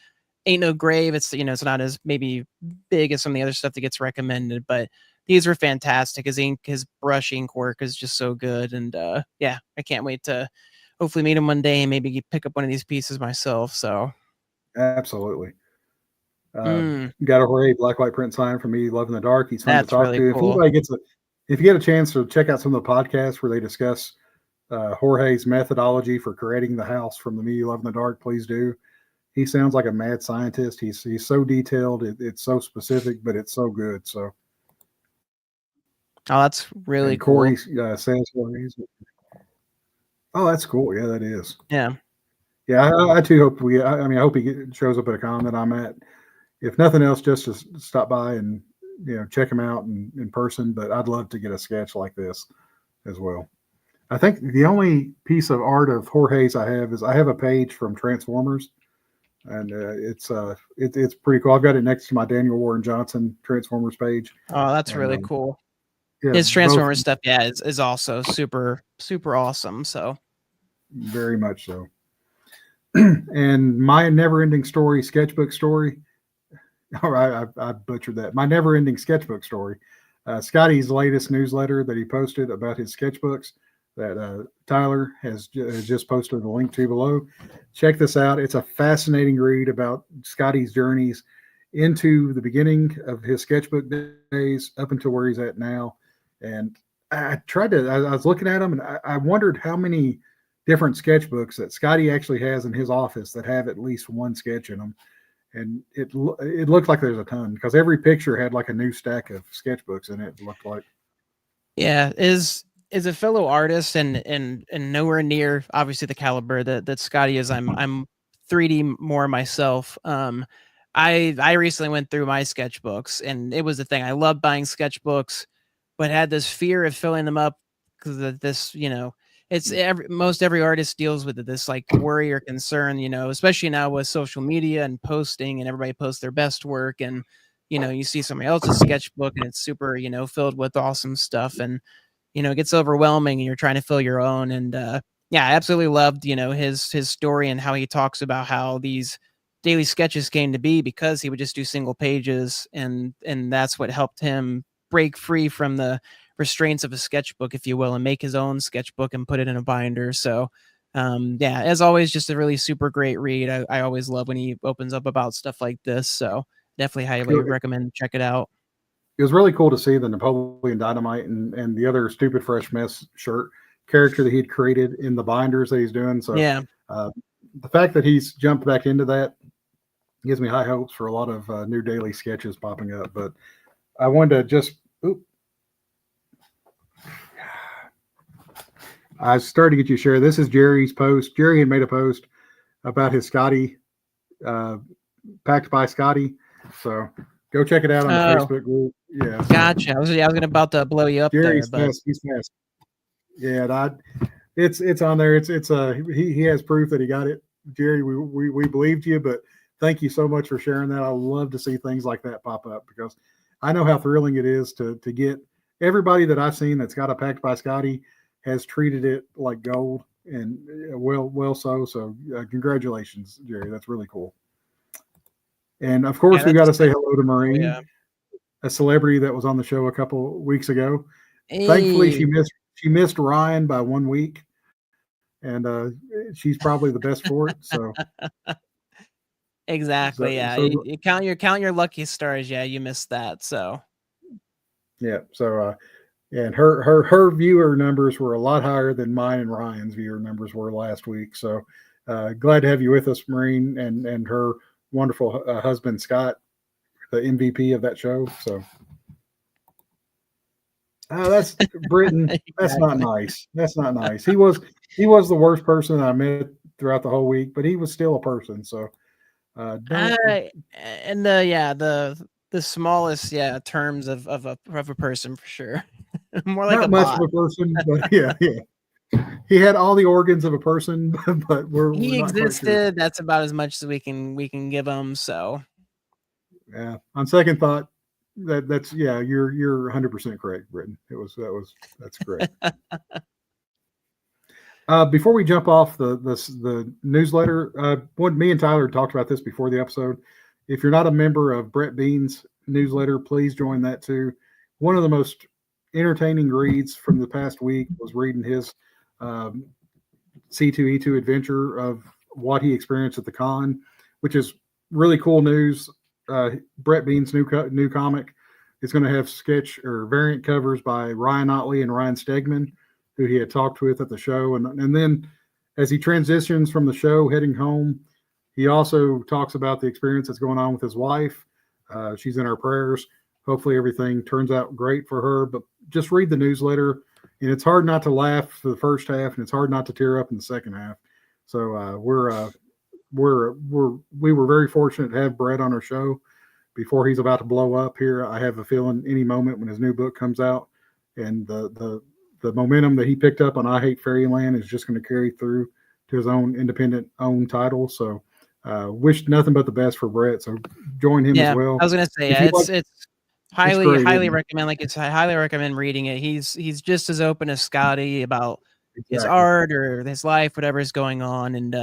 Ain't No Grave. It's it's not as maybe big as some of the other stuff that gets recommended, but these are fantastic. His brush ink work is just so good, and yeah, I can't wait to hopefully meet him one day and maybe pick up one of these pieces myself. So absolutely. Got a Jorge black white print sign from me, Love in the Dark. He's fun to talk to. Cool. If you get a chance to check out some of the podcasts where they discuss Jorge's methodology for creating the house from the Me Love in the Dark, please do. He sounds like a mad scientist. He's so detailed. It's so specific, but it's so good. So, that's really cool. Corey says, oh, that's cool. Yeah, that is. Yeah. Yeah, I too hope I hope he shows up at a con that I'm at. If nothing else, just to stop by and check him out in person. But I'd love to get a sketch like this as well. I think the only piece of art of Jorge's I have a page from Transformers, and it's pretty cool. I've got it next to my Daniel Warren Johnson Transformers page. Oh, that's really cool. Yeah, his Transformers stuff, is also super awesome. So very much so. And my never-ending story sketchbook story. All right, I butchered that. My never-ending sketchbook story. Skottie's latest newsletter that he posted about his sketchbooks that Tyler has just posted a link to below. Check this out. It's a fascinating read about Skottie's journeys into the beginning of his sketchbook days up until where he's at now. And I was looking at them, and I wondered how many different sketchbooks that Skottie actually has in his office that have at least one sketch in them. And it looked like there's a ton because every picture had like a new stack of sketchbooks in it. It looked like. Yeah, is is a fellow artist and nowhere near obviously the caliber that Skottie is. I'm 3D more myself. I recently went through my sketchbooks, and it was the thing. I love buying sketchbooks, but had this fear of filling them up because of this, it's most every artist deals with it, this like worry or concern, especially now with social media and posting, and everybody posts their best work, and you see somebody else's sketchbook and it's super, filled with awesome stuff, and it gets overwhelming and you're trying to fill your own. And yeah, I absolutely loved, his story and how he talks about how these daily sketches came to be because he would just do single pages, and that's what helped him break free from the restraints of a sketchbook, if you will, and make his own sketchbook and put it in a binder. So yeah, as always, just a really super great read. I always love when he opens up about stuff like this. So definitely highly recommend check it out. It was really cool to see the Napoleon Dynamite and the other Stupid Fresh Mess shirt character that he'd created in the binders that he's doing. So yeah, the fact that he's jumped back into that gives me high hopes for a lot of new daily sketches popping up. But I wanted to just, I started to get you to share. This is Jerry's post. Jerry had made a post about his Skottie, Packed by Skottie. So go check it out on the Facebook group. Yeah. Gotcha. I was about to blow you up. Jerry's there, fast. He's fast. Yeah, it's on there. He has proof that he got it. Jerry, we believed you, but thank you so much for sharing that. I love to see things like that pop up because I know how thrilling it is to get everybody that I've seen that's got a Packed by Skottie has treated it like gold, and well so. So congratulations, Jerry. That's really cool. And of course, we got to say hello to Maureen, a celebrity that was on the show a couple weeks ago. Hey. Thankfully, she missed Ryan by 1 week, and she's probably the best for it. So exactly, yeah. So, you count your lucky stars. Yeah, you missed that. So yeah. So and her viewer numbers were a lot higher than mine and Ryan's viewer numbers were last week. So glad to have you with us, Maureen, and her wonderful husband Scott, the MVP of that show. So that's Britton. That's not nice. That's not nice. He was the worst person I met throughout the whole week, but he was still a person. So and the smallest terms of a person for sure. More like not much of a person, but yeah. He had all the organs of a person, but he existed. Sure. That's about as much as we can give him. So yeah, on second thought, that's you're 100% correct, Britton. That's correct. Before we jump off the newsletter, me and Tyler talked about this before the episode. If you're not a member of Brett Bean's newsletter, please join that too. One of the most entertaining reads from the past week was reading his C2E2 adventure of what he experienced at the con, which is really cool news. Brett Bean's new comic is going to have sketch or variant covers by Ryan Otley and Ryan Stegman, who he had talked with at the show. And then as he transitions from the show heading home, he also talks about the experience that's going on with his wife. She's in our prayers. Hopefully everything turns out great for her, but just read the newsletter. And it's hard not to laugh for the first half, and it's hard not to tear up in the second half. So we were very fortunate to have Brett on our show before he's about to blow up here. I have a feeling any moment when his new book comes out, and the momentum that he picked up on I Hate Fairyland is just going to carry through to his own independent own title. So wish nothing but the best for Brett. So join him as well. I was going to say, it's highly recommend. I highly recommend reading it. He's just as open as Skottie about his art or his life, whatever is going on, and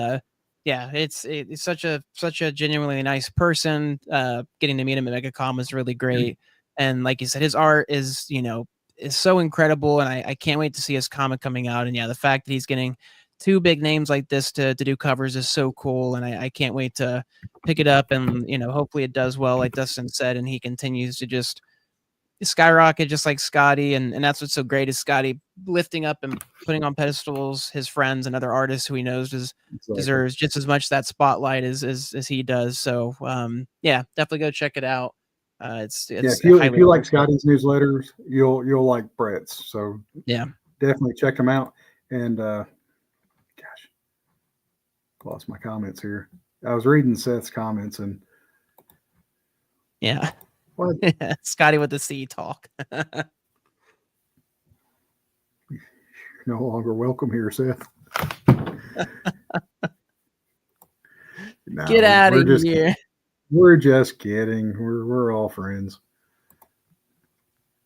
it's such a genuinely nice person. Getting to meet him at MegaCon was really great, and like you said, his art is so incredible, and I can't wait to see his comic coming out. And the fact that he's getting two big names like this to do covers is so cool, and I can't wait to pick it up, and hopefully it does well, like Dustin said, and he continues to just skyrocket just like Skottie, and that's what's so great is Skottie lifting up and putting on pedestals his friends and other artists who he knows deserves just as much that spotlight as he does. So definitely go check it out. If you like Skottie's newsletters, you'll like Brett's. So definitely check them out. And gosh, lost my comments here. I was reading Seth's comments and Yeah. what? Skottie with the C talk. No longer welcome here, Seth. No, Get out of here. We're just kidding. We're all friends.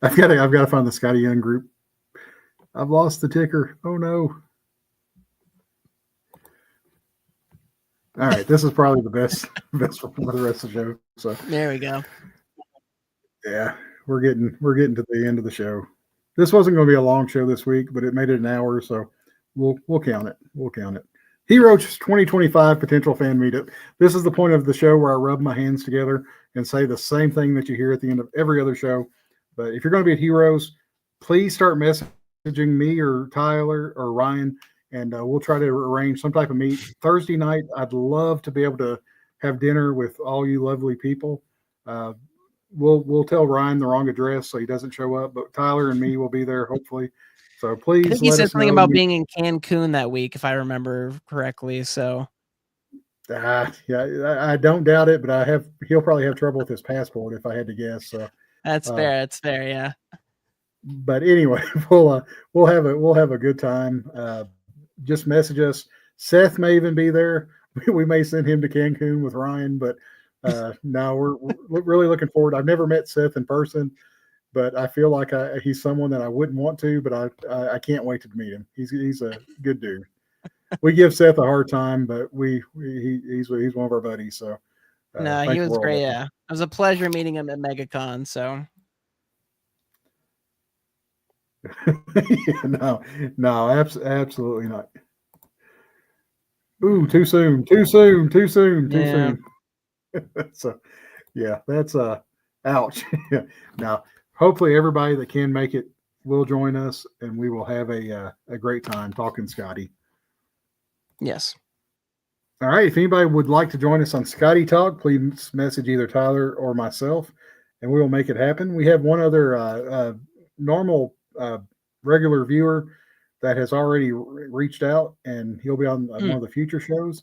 I've got to find the Skottie Young group. I've lost the ticker. Oh no. All right, this is probably the best for the rest of the show. So there we go. Yeah, we're getting to the end of the show. This wasn't going to be a long show this week, but it made it an hour, so we'll count it. We'll count it. Heroes 2025 potential fan meetup. This is the point of the show where I rub my hands together and say the same thing that you hear at the end of every other show. But if you're going to be at Heroes, please start messaging me or Tyler or Ryan, and we'll try to arrange some type of meet. Thursday night, I'd love to be able to have dinner with all you lovely people. We'll tell Ryan the wrong address so he doesn't show up, but Tyler and me will be there hopefully. So please, I think he said something about being in Cancun that week, if I remember correctly. So, yeah, I don't doubt it, but he'll probably have trouble with his passport if I had to guess. So that's fair. That's fair. Yeah. But anyway, we'll have a good time. Just message us. Seth may even be there. We may send him to Cancun with Ryan, but no, we're really looking forward. I've never met Seth in person, but I feel like he's someone that I wouldn't want to, but I can't wait to meet him. He's a good dude. We give Seth a hard time, but he's one of our buddies. So no, he was great. Yeah, it was a pleasure meeting him at MegaCon. So no, absolutely not. Ooh, too soon. So yeah, that's ouch. Now hopefully everybody that can make it will join us and we will have a great time talking Skottie. Yes. All right, if anybody would like to join us on Skottie Talk, please message either Tyler or myself and we will make it happen. We have one other normal regular viewer that has already reached out and he'll be on one of the future shows.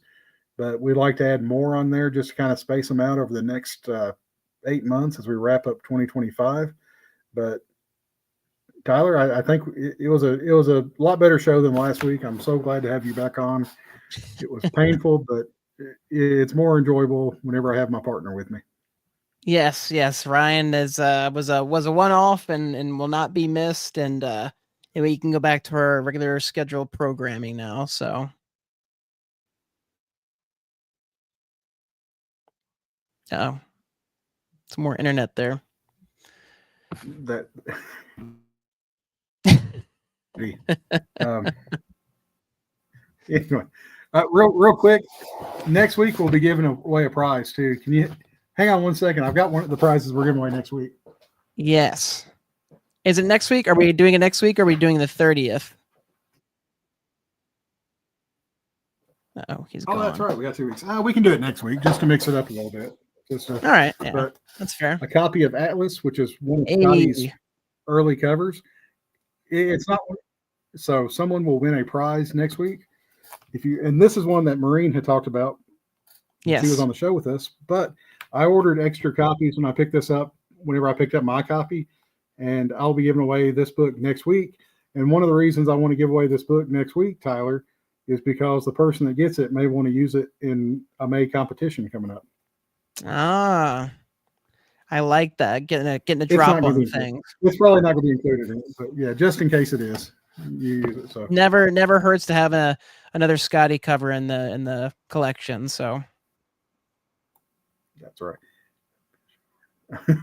But we'd like to add more on there just to kind of space them out over the next 8 months as we wrap up 2025. But Tyler, I think it was a lot better show than last week. I'm so glad to have you back on. It was painful, but it's more enjoyable whenever I have my partner with me. Yes. Ryan was a one-off and will not be missed. And we can go back to our regular scheduled programming now. So. Oh, some more internet there. That anyway, real quick. Next week we'll be giving away a prize too. Can you hang on one second? I've got one of the prizes we're giving away next week. Yes. Is it next week? Are we doing it next week? Or are we doing the 30th? Oh, he's gone. That's right. We got 2 weeks. We can do it next week just to mix it up a little bit. All right. Yeah, but that's fair. A copy of Atlas, which is one of Skottie's early covers. It's not so someone will win a prize next week. And this is one that Maureen had talked about. Yes. She was on the show with us, but I ordered extra copies when I picked this up, whenever I picked up my copy, and I'll be giving away this book next week. And one of the reasons I want to give away this book next week, Tyler, is because the person that gets it may want to use it in a May competition coming up. I like that. Getting a drop on things. It's probably not going to be included in it, but yeah, just in case it is, you use it. So never hurts to have another Skottie cover in the collection. So that's right.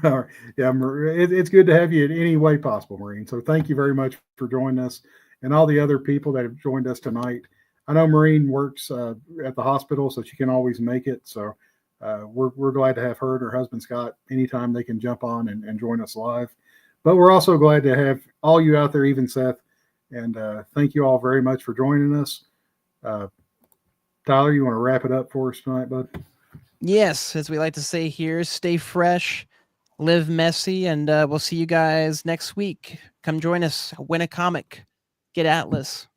All right. Yeah, it's good to have you in any way possible, Maureen. So thank you very much for joining us and all the other people that have joined us tonight. I know Maureen works at the hospital, so she can always make it. So we're glad to have her and her husband Scott anytime they can jump on and join us live. But we're also glad to have all you out there, even Seth. And thank you all very much for joining us. Tyler, you want to wrap it up for us tonight, bud? Yes, as we like to say here, stay fresh, live messy, and we'll see you guys next week. Come join us, win a comic, Get Atlas.